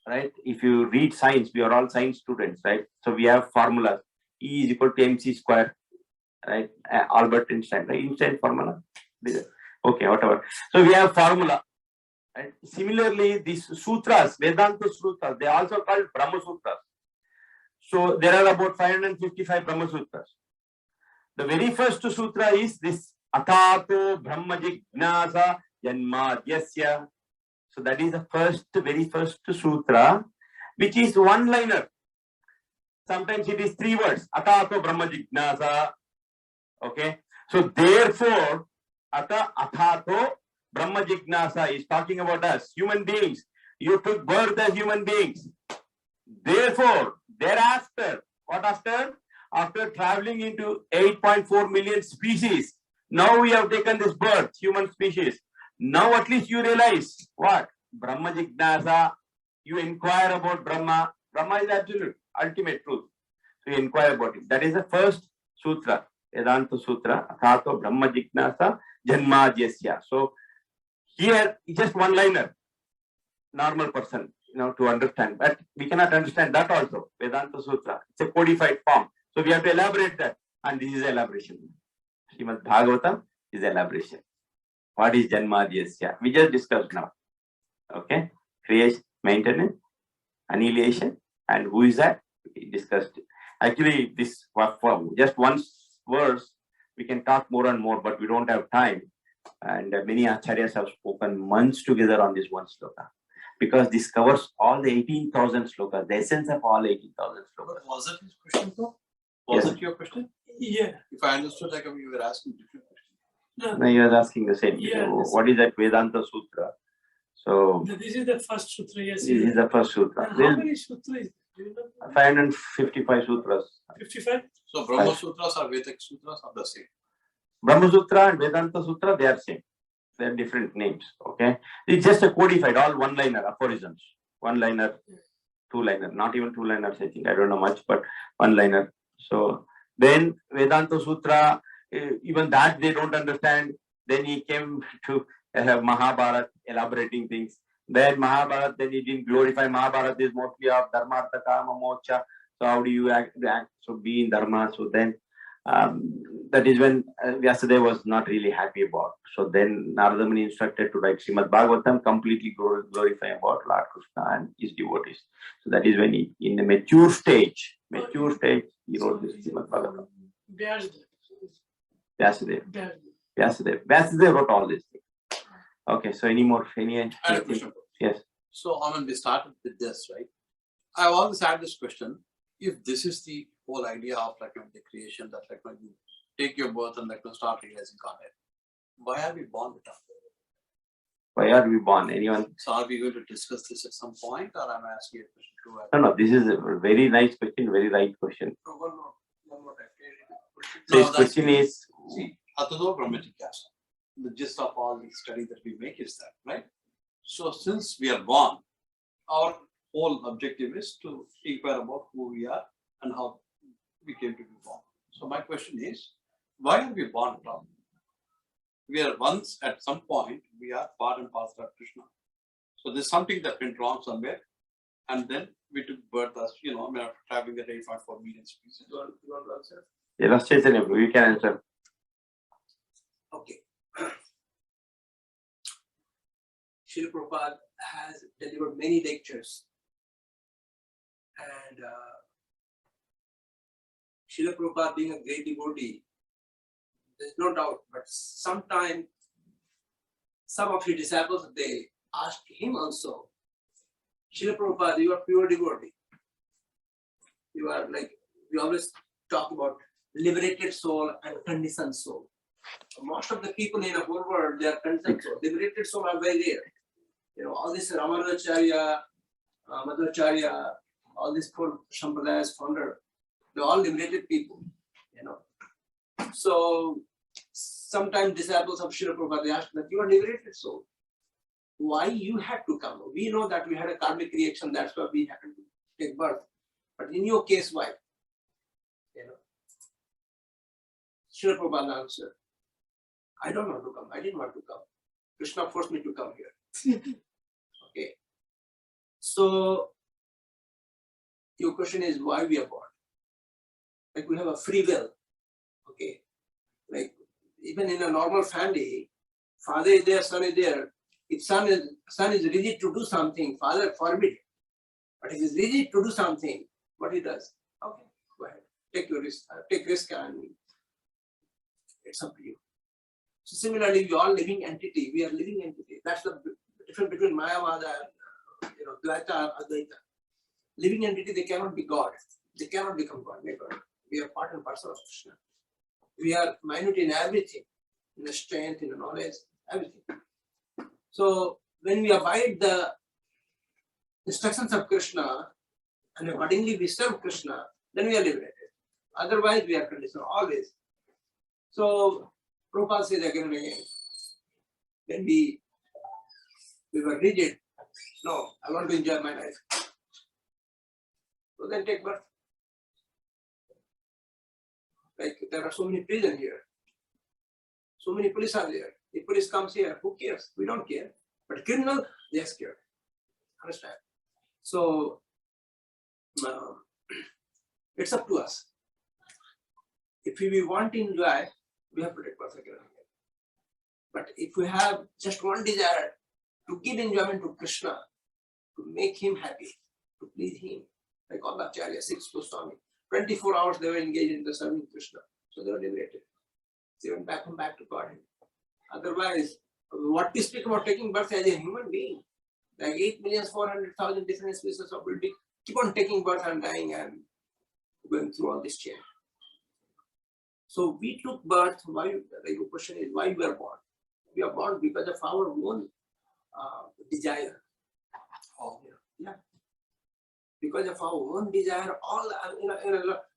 right? If you read science, we are all science students, right? So we have formulas. E is equal to mc square, right? Albert Einstein, right? Einstein formula. Okay, whatever. So we have formula. Right? Similarly, these sutras, Vedanta sutras, they are also called Brahma Sutras. So there are about 555 Brahma Sutras. The very first sutra is this Athato Brahma Jignasa Janmadhyasya. So that is the very first sutra, which is one-liner. Sometimes it is 3 words. Athato Brahma Jignasa. Okay. So therefore, Athato Brahma Jignasa is talking about us, human beings. You took birth as human beings. Therefore, thereafter, what after? After traveling into 8.4 million species, now we have taken this birth, human species. Now at least you realize what? Brahma Jignasa. You inquire about Brahma. Brahma is absolute, ultimate truth. So you inquire about it. That is the first sutra, Vedanta Sutra, Athato Brahma Jignasa Janmadhyasya. So here, it's just one-liner, normal person, to understand. But we cannot understand that also, Vedanta Sutra. It's a codified form. So we have to elaborate that. And this is elaboration. Srimad Bhagavatam is elaboration. What is Janmadhyasya? We just discussed now. Okay? Creation, maintenance, annihilation, and who is that? We discussed it. Actually, this for just one verse, we can talk more and more, but we don't have time. And many acharyas have spoken months together on this one sloka, because this covers all the 18,000 slokas, the essence of all 18,000 slokas. Was it his question, though? Was it your question? Yeah. If I understood, like you were asking different questions. No, you are asking the same. Yeah, what is that Vedanta Sutra? So this is the first sutra. Yes. this is the first sutra. How many sutras? Do you know? 555 sutras. 55. So Brahma Sutras or Vedic Sutras are the same. Brahma Sutra and Vedanta Sutra, they are same. They are different names. Okay, it's just a codified, all one-liner aphorisms. One-liner, two-liner, not even two-liners. I think I don't know much, but one-liner. So then Vedanta Sutra, even that they don't understand. Then he came to Mahabharata, elaborating things. Then Mahabharata, then he didn't glorify. Mahabharata is mostly of Dharma, Artha, Kama, Moksha. So how do you act? So be in Dharma. So then that is when Vyasadeva was not really happy about. So then Narada Muni instructed to write Srimad Bhagavatam, completely glorifying about Lord Krishna and his devotees. So that is when he, in the mature stage, he wrote this Srimad Bhagavatam. Vyasadeva wrote all these things. Okay, so any question? Yes. So we started with this, right? I've always had this question: if this is the whole idea of the creation, that you take your birth and start realizing Godhead, why are we born with that? Why are we born? Anyone? So are we going to discuss this at some point, or am I asking a question too? No, this is a very nice question, very right question. One more time. So his question is, see, Atado Brahma Jignasa. The gist of all the study that we make is that, right? So since we are born, our whole objective is to inquire about who we are and how we came to be born. So my question is, why are we born at all? We are once, at some point, we are part and parcel of Krishna. So there's something that went wrong somewhere, and then we took birth as, after traveling at 8.4 million species. You want to answer? Yes, Chaitanya, you can answer. Okay. Srila Prabhupada has delivered many lectures, and Srila Prabhupada being a great devotee, there's no doubt, but sometimes some of his disciples, they asked him also, Srila Prabhupada, you are pure devotee. You are like, we always talk about liberated soul and conditioned soul. Most of the people in the whole world, they are conditioned soul. Liberated soul are very rare. You know, all this Ramanujacharya, Madhvacharya, all these four Sampradayas founder, they're all liberated people, you know. So sometimes disciples of Srila Prabhupada, they ask that you are liberated soul. Why you had to come? We know that we had a karmic reaction, that's why we had to take birth. But in your case, why? You know. Srila Prabhupada answered, I don't want to come. I didn't want to come. Krishna forced me to come here. Okay. So your question is why we are born? Like we have a free will. Okay. Like even in a normal family, father is there, son is there. If son is ready to do something, father forbid. But if he's ready to do something, what he does? Okay, go ahead. Take your risk, and it's up to you. So similarly, we are living entity. We are living entity. That's the difference between Mayavada and Dvaita, Advaita. Living entity, they cannot be God. They cannot become God. We are part and parcel of Krishna. We are minute in everything, in the strength, in the knowledge, everything. So when we abide the instructions of Krishna and accordingly we serve Krishna, then we are liberated. Otherwise, we are conditioned always. So Prabhupada says again and again, when we were rigid, no, I want to enjoy my life. So then take birth. Like there are so many prisons here. So many police are there. If police comes here, who cares? We don't care. But criminal, they are scared. Understand? So it's up to us. If we want to enjoy, we have to take birth again. But if we have just one desire to give enjoyment to Krishna, to make him happy, to please him, like all the Acharya, 6 Goswami, 24 hours they were engaged in the serving Krishna. So they were liberated. They went back to God. Otherwise, what we speak about taking birth as a human being, like 8,400,000 different species of will keep on taking birth and dying and going through all this chain. So we took birth. Why? The question is why we are born. We are born because of our own desire. Yeah. Because of our own desire, all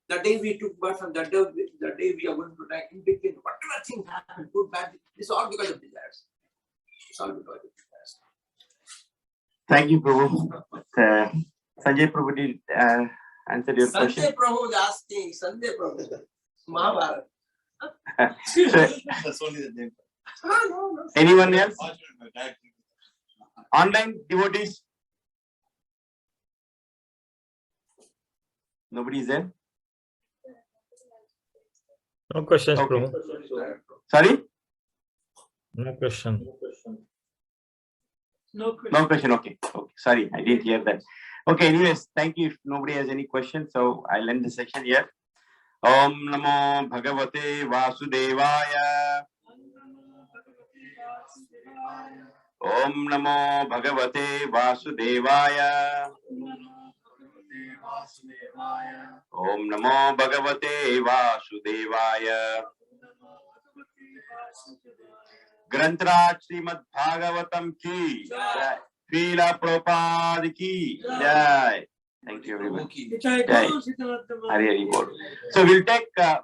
the day we took birth and the day we are going to die, in between, whatever things happen, good, bad, it's all because of desires. It's all because of desires. Thank you, Prabhu. Sanjay Prabhu did answer your question. Sanjay Prabhu is asking, Sanjay Prabhu, Mahabharata. That's only the name. No. Anyone else? Online devotees? Nobody is there? No questions, Okay. Prabhu. Sorry? No question. No question. No question. Okay. Sorry, I didn't hear that. Okay, anyways, thank you. If nobody has any questions, so I'll end the section here. Om Namo Bhagavate Vasudevaya. Om Namo Bhagavate Vasudevaya. Om Namo Bhagavate Vasudevaya. Grantraj Srimad Bhagavatam ki jai. Srila Prabhupada ki jai. Thank you, everybody. Jai. Hari Hari Bol. So we'll take the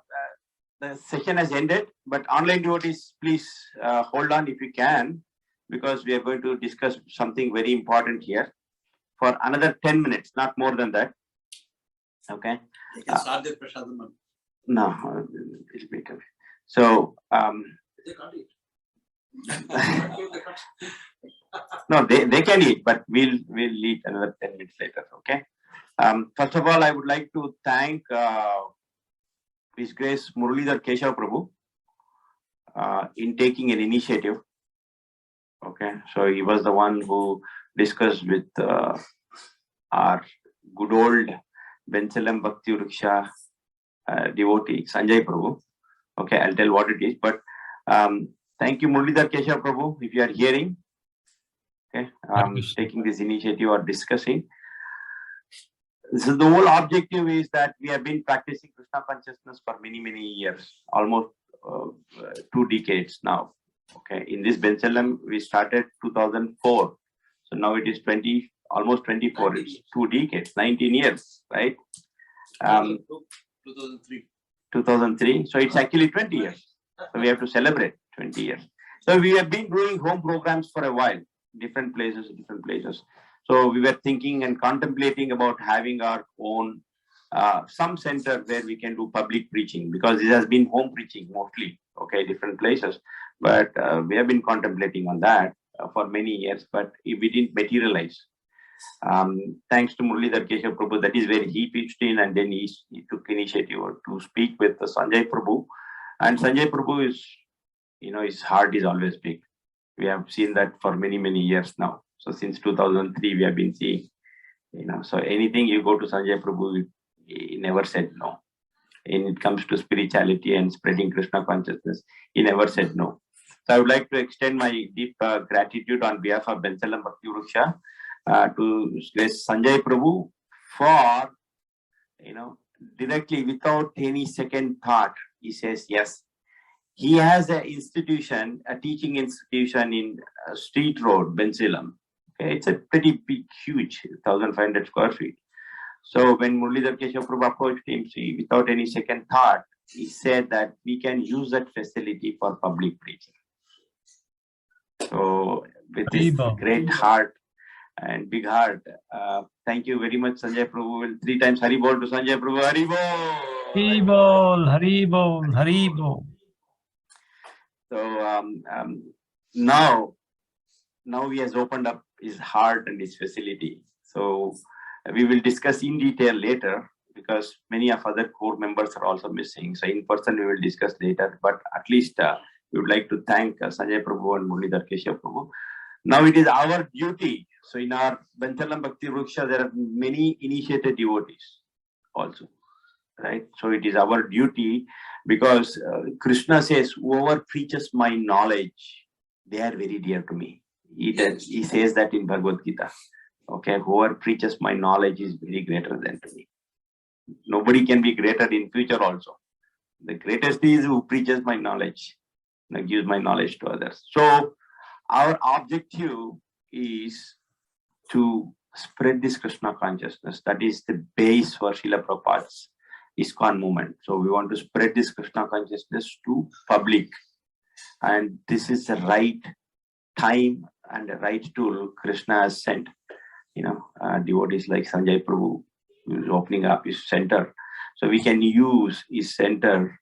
session has ended, but online devotees, please hold on if you can, because we are going to discuss something very important here for another 10 minutes, not more than that. Okay. You can start the Prashadam. No, it'll be okay. So They can't eat. no, they can eat, but we'll eat another 10 minutes later. Okay. First of all, I would like to thank His Grace Muralidhar Keshav Prabhu in taking an initiative. Okay, so he was the one who discussed with our good old Bensalem Bhakti Vriksha devotee, Sanjay Prabhu. Okay, I'll tell what it is. But thank you, Muralidhar Keshav Prabhu, if you are hearing. Okay, taking this initiative or discussing. So the whole objective is that we have been practicing Krishna consciousness for many, many years, almost 2 decades now. Okay, in this Bensalem, we started 2004. So now it is almost 24. It's 2 decades, 19 years, right? 2003. 2003. So it's actually 20 years. So we have to celebrate 20 years. So we have been doing home programs for a while, different places. So we were thinking and contemplating about having our own some center where we can do public preaching, because this has been home preaching mostly, okay, different places. But we have been contemplating on that for many years, but we didn't materialize. Thanks to Muralidhar Keshav Prabhu, that is where he pitched in, and then he took initiative to speak with Sanjay Prabhu. And Sanjay Prabhu is, his heart is always big. We have seen that for many, many years now. So since 2003, we have been seeing, so anything you go to Sanjay Prabhu, he never said no. When it comes to spirituality and spreading Krishna consciousness, he never said no. So I would like to extend my deep gratitude on behalf of Bensalem Bhakti Vriksha to Sanjay Prabhu for, directly without any second thought, he says yes. He has an institution, a teaching institution in Street Road, Bensalem. Okay, it's a pretty big, huge, 1,500 square feet. So when Muralidhar Keshav Prabhu approached him, without any second thought, he said that we can use that facility for public preaching. So with this great heart and big heart, thank you very much, Sanjay Prabhu. 3 times Hari Bol to Sanjay Prabhu. Hari Bol! Hari Bol, Hari Bol, Hari Bol. So now he has opened up his heart and his facility. So we will discuss in detail later, because many of other core members are also missing. So in person we will discuss later, but at least we would like to thank Sanjay Prabhu and Muralidhar Keshav Prabhu. Now it is our duty. So in our Bensalem Bhakti Vriksha, there are many initiated devotees also, right? So it is our duty, because Krishna says, whoever preaches my knowledge, they are very dear to me. He says that in Bhagavad Gita. Okay, whoever preaches my knowledge is very greater than to me. Nobody can be greater in future also. The greatest is who preaches my knowledge, gives my knowledge to others. So our objective is to spread this Krishna consciousness. That is the base for Srila Prabhupada's ISKCON movement. So we want to spread this Krishna consciousness to public. And this is the right time and the right tool Krishna has sent. Devotees like Sanjay Prabhu, who is opening up his center. So we can use his center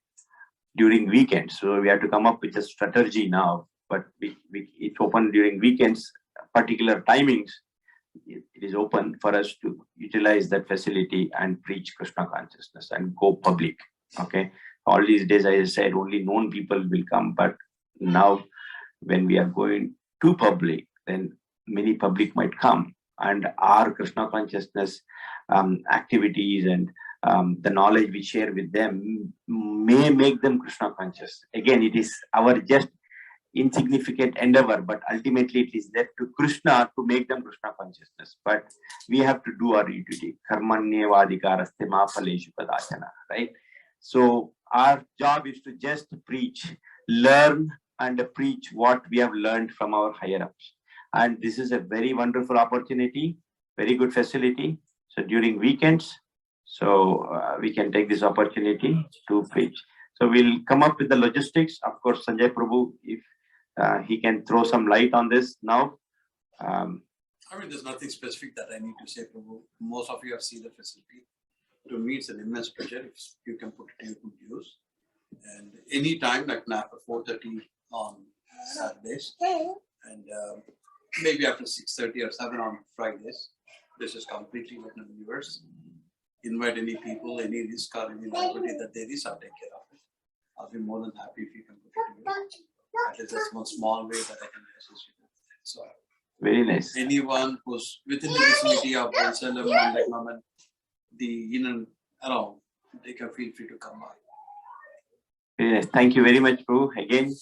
during weekends. So we have to come up with a strategy now, but it's open during weekends, particular timings. It is open for us to utilize that facility and preach Krishna consciousness and go public. Okay. All these days, as I said, only known people will come. But now when we are going to public, then many public might come. And our Krishna consciousness activities and the knowledge we share with them may make them Krishna conscious. Again, it is our just insignificant endeavor, but ultimately it is left to Krishna to make them Krishna consciousness. But we have to do our duty. Karmanyevadikaraste ma phaleshu kadachana, right? So our job is to just preach, learn and preach what we have learned from our higher ups. And this is a very wonderful opportunity, very good facility. So during weekends, we can take this opportunity to preach. So we'll come up with the logistics. Of course, Sanjay Prabhu, if he can throw some light on this now. There's nothing specific that I need to say, Prabhu. Most of you have seen the facility. To me, it's an immense pleasure if you can put it in good use. And any time, like now after 4:30 on Saturdays, and maybe after 6:30 or 7 on Fridays, this is completely open to viewers. Invite any people, any risk or any liability that there is, I'll take care of it. I'll be more than happy if you can put it in. That is just one small way that I can assist you with. So very nice. Anyone who's within the vicinity of Bensalem and the in and around, they can feel free to come by. Yes, thank you very much, Prabhu. Again,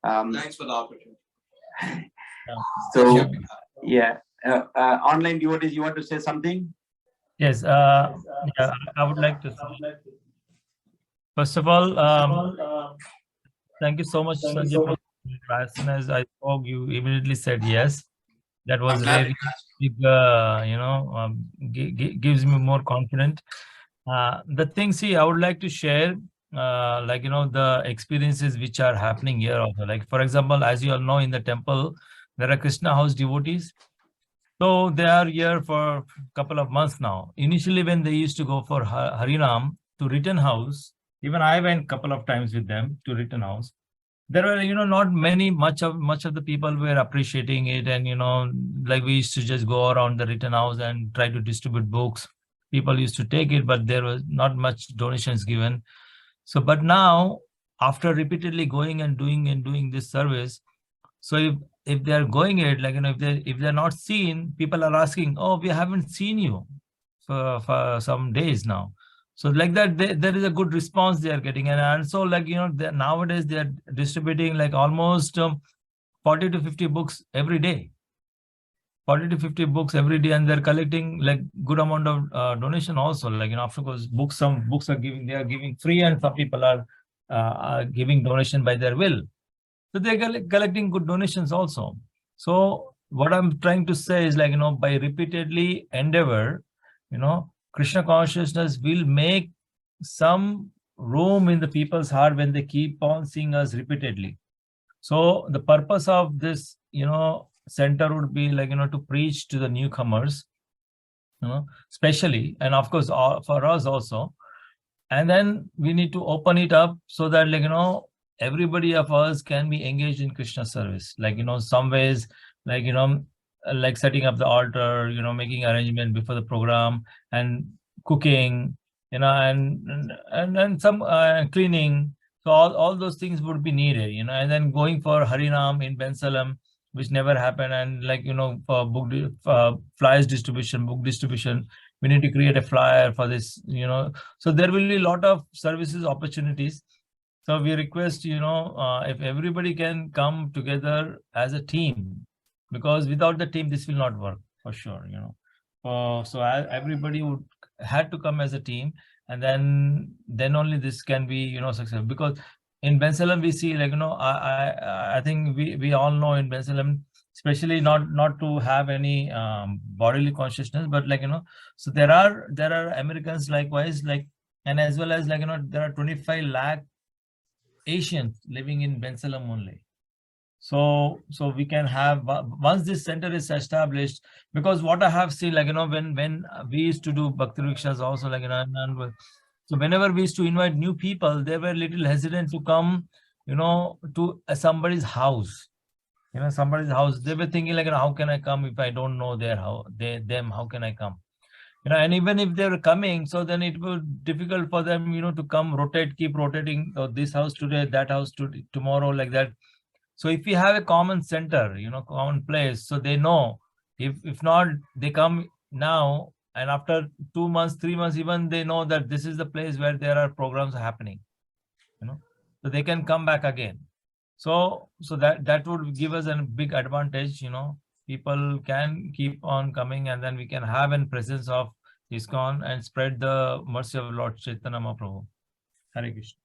Thanks for the opportunity. so yeah, online devotees, you want to say something? Yes, yeah, I would like to say, first of all, thank you so much, Sanjay, for as soon as I spoke, you immediately said yes. That was I'm glad. really big, gives me more confident. The thing, see, I would like to share, like, the experiences which are happening here also. Like, for example, as you all know, in the temple, there are Krishna house devotees. So they are here for a couple of months now. Initially, when they used to go for Harinam to Return House, even I went couple of times with them to Return House. There were, not much of the people were appreciating it, and like we used to just go around the Return House and try to distribute books. People used to take it, but there was not much donations given. So, but now, after repeatedly going and doing this service, so if they are going it, like, if they're not seen, people are asking, oh, we haven't seen you for some days now. So like that, there is a good response they are getting. And also, like, nowadays they are distributing like almost 40 to 50 books every day. 40 to 50 books every day, and they're collecting like good amount of donation also. Like, of course, some books are they are giving free, and some people are giving donation by their will. So they're collecting good donations also. So what I'm trying to say is, like, by repeatedly endeavor, Krishna consciousness will make some room in the people's heart when they keep on seeing us repeatedly. So the purpose of this, center would be, like, to preach to the newcomers, especially, and of course, for us also. And then we need to open it up so that, like, everybody of us can be engaged in Krishna service. Like, some ways, like, like setting up the altar, making arrangement before the program, and cooking, and some cleaning. So all those things would be needed, and then going for Harinam in Bensalem, which never happened, and, like, for flyers distribution, book distribution, we need to create a flyer for this, so there will be a lot of services opportunities. So we request, if everybody can come together as a team, because without the team, this will not work for sure, so everybody would had to come as a team, and then only this can be, successful. Because in Bensalem, we see, like, I think we all know in Bensalem, especially not to have any bodily consciousness, but, like, so there are Americans likewise, like, and as well as, like, there are 25 lakh Asians living in Bensalem only. So we can have, once this center is established, because what I have seen, like, when we used to do Bhakti Vrikshas also, like, so whenever we used to invite new people, they were little hesitant to come, to somebody's house. Somebody's house. They were thinking, like, how can I come if I don't know their house, them? How can I come? And even if they're coming, so then it will be difficult for them, to come, keep rotating, this house today, that house tomorrow, like that. So if we have a common center, common place, so they know, if not, they come now, and after 2 months, 3 months, even they know that this is the place where there are programs happening, so they can come back again. So that would give us a big advantage, people can keep on coming, and then we can have a presence of ISKCON and spread the mercy of Lord Chaitanya Mahaprabhu. Hare Krishna.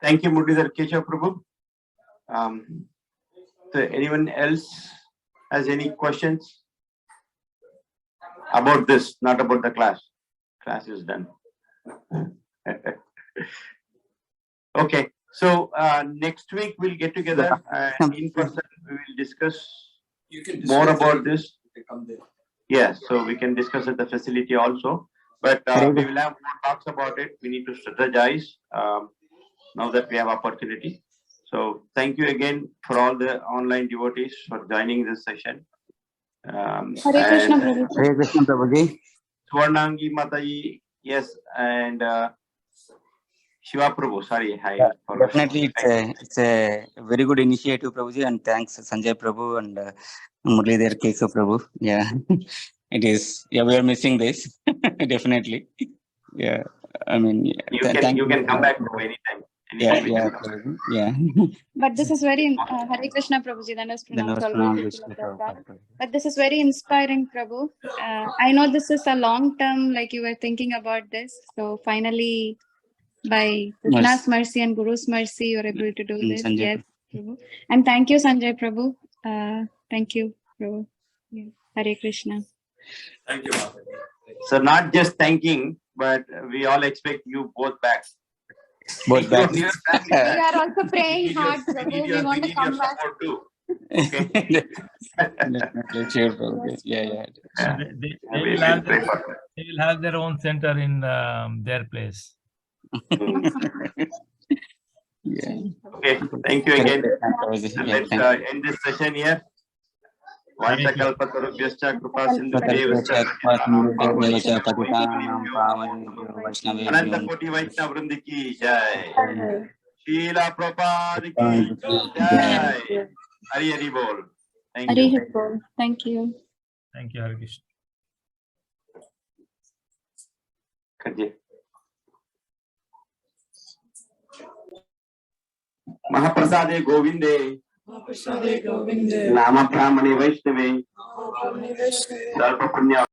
Thank you, Muralidhar Keshav Prabhu. So anyone else has any questions about this, not about the class? Class is done. Okay, so next week we'll get together in person. We will discuss You can more about this. You can come there. Yes, so we can discuss at the facility also. But we will have more talks about it. We need to strategize now that we have opportunity. So thank you again for all the online devotees for joining this session. Hare Krishna, Prabhu. Hare Krishna, Prabhuji. Swarnangi Mataji, yes, and Shiva Prabhu, sorry. Definitely, it's a very good initiative, Prabhuji, and thanks Sanjay Prabhu and Muralidhar Keshav Prabhu. Yeah, it is. Yeah, we are missing this definitely. Yeah. I mean, You thank can come back anytime. Yeah, Anytime you yeah, can come. Prabhuji, yeah. But this is very Hare Krishna Prabhuji, then was Then I was pronounced pronounced always. Vishnu Prabhupada. But this is very inspiring, Prabhu. I know this is a long term, like you were thinking about this. So finally, by Krishna's mercy and Guru's mercy, you're able to do this. Sanjay Yes, Prabhu. And thank you, Sanjay Prabhu. Thank you, Prabhu. Yeah. Hare Krishna. Thank you, Mataji. So not just thanking, but we all expect you both back. Both You back. and your family We back. are also We praying need your- hard, we Prabhu. need We your- want to need your come back. support too. Okay. Definitely, sure, Prabhuji. Yeah, yeah. Yeah. They We will have pray for that. they will have their own center in their place. Yeah. Okay, thank you again. Prabhuji. And Yeah, let's thank you. end this session here. Thank you. Vantakalpatarubhyascha krupasindhubhyevascha Ananta Koti Vaishnava Vrindi ki jai. Srila Prabhupada ki jai. Hari Hari Bol. Thank Hare you. Krishna. Thank you. Thank you, Hare Krishna. Kajay. Mahaprasade Govinde. Nama Brahmane Vaishnave. Sarva Punya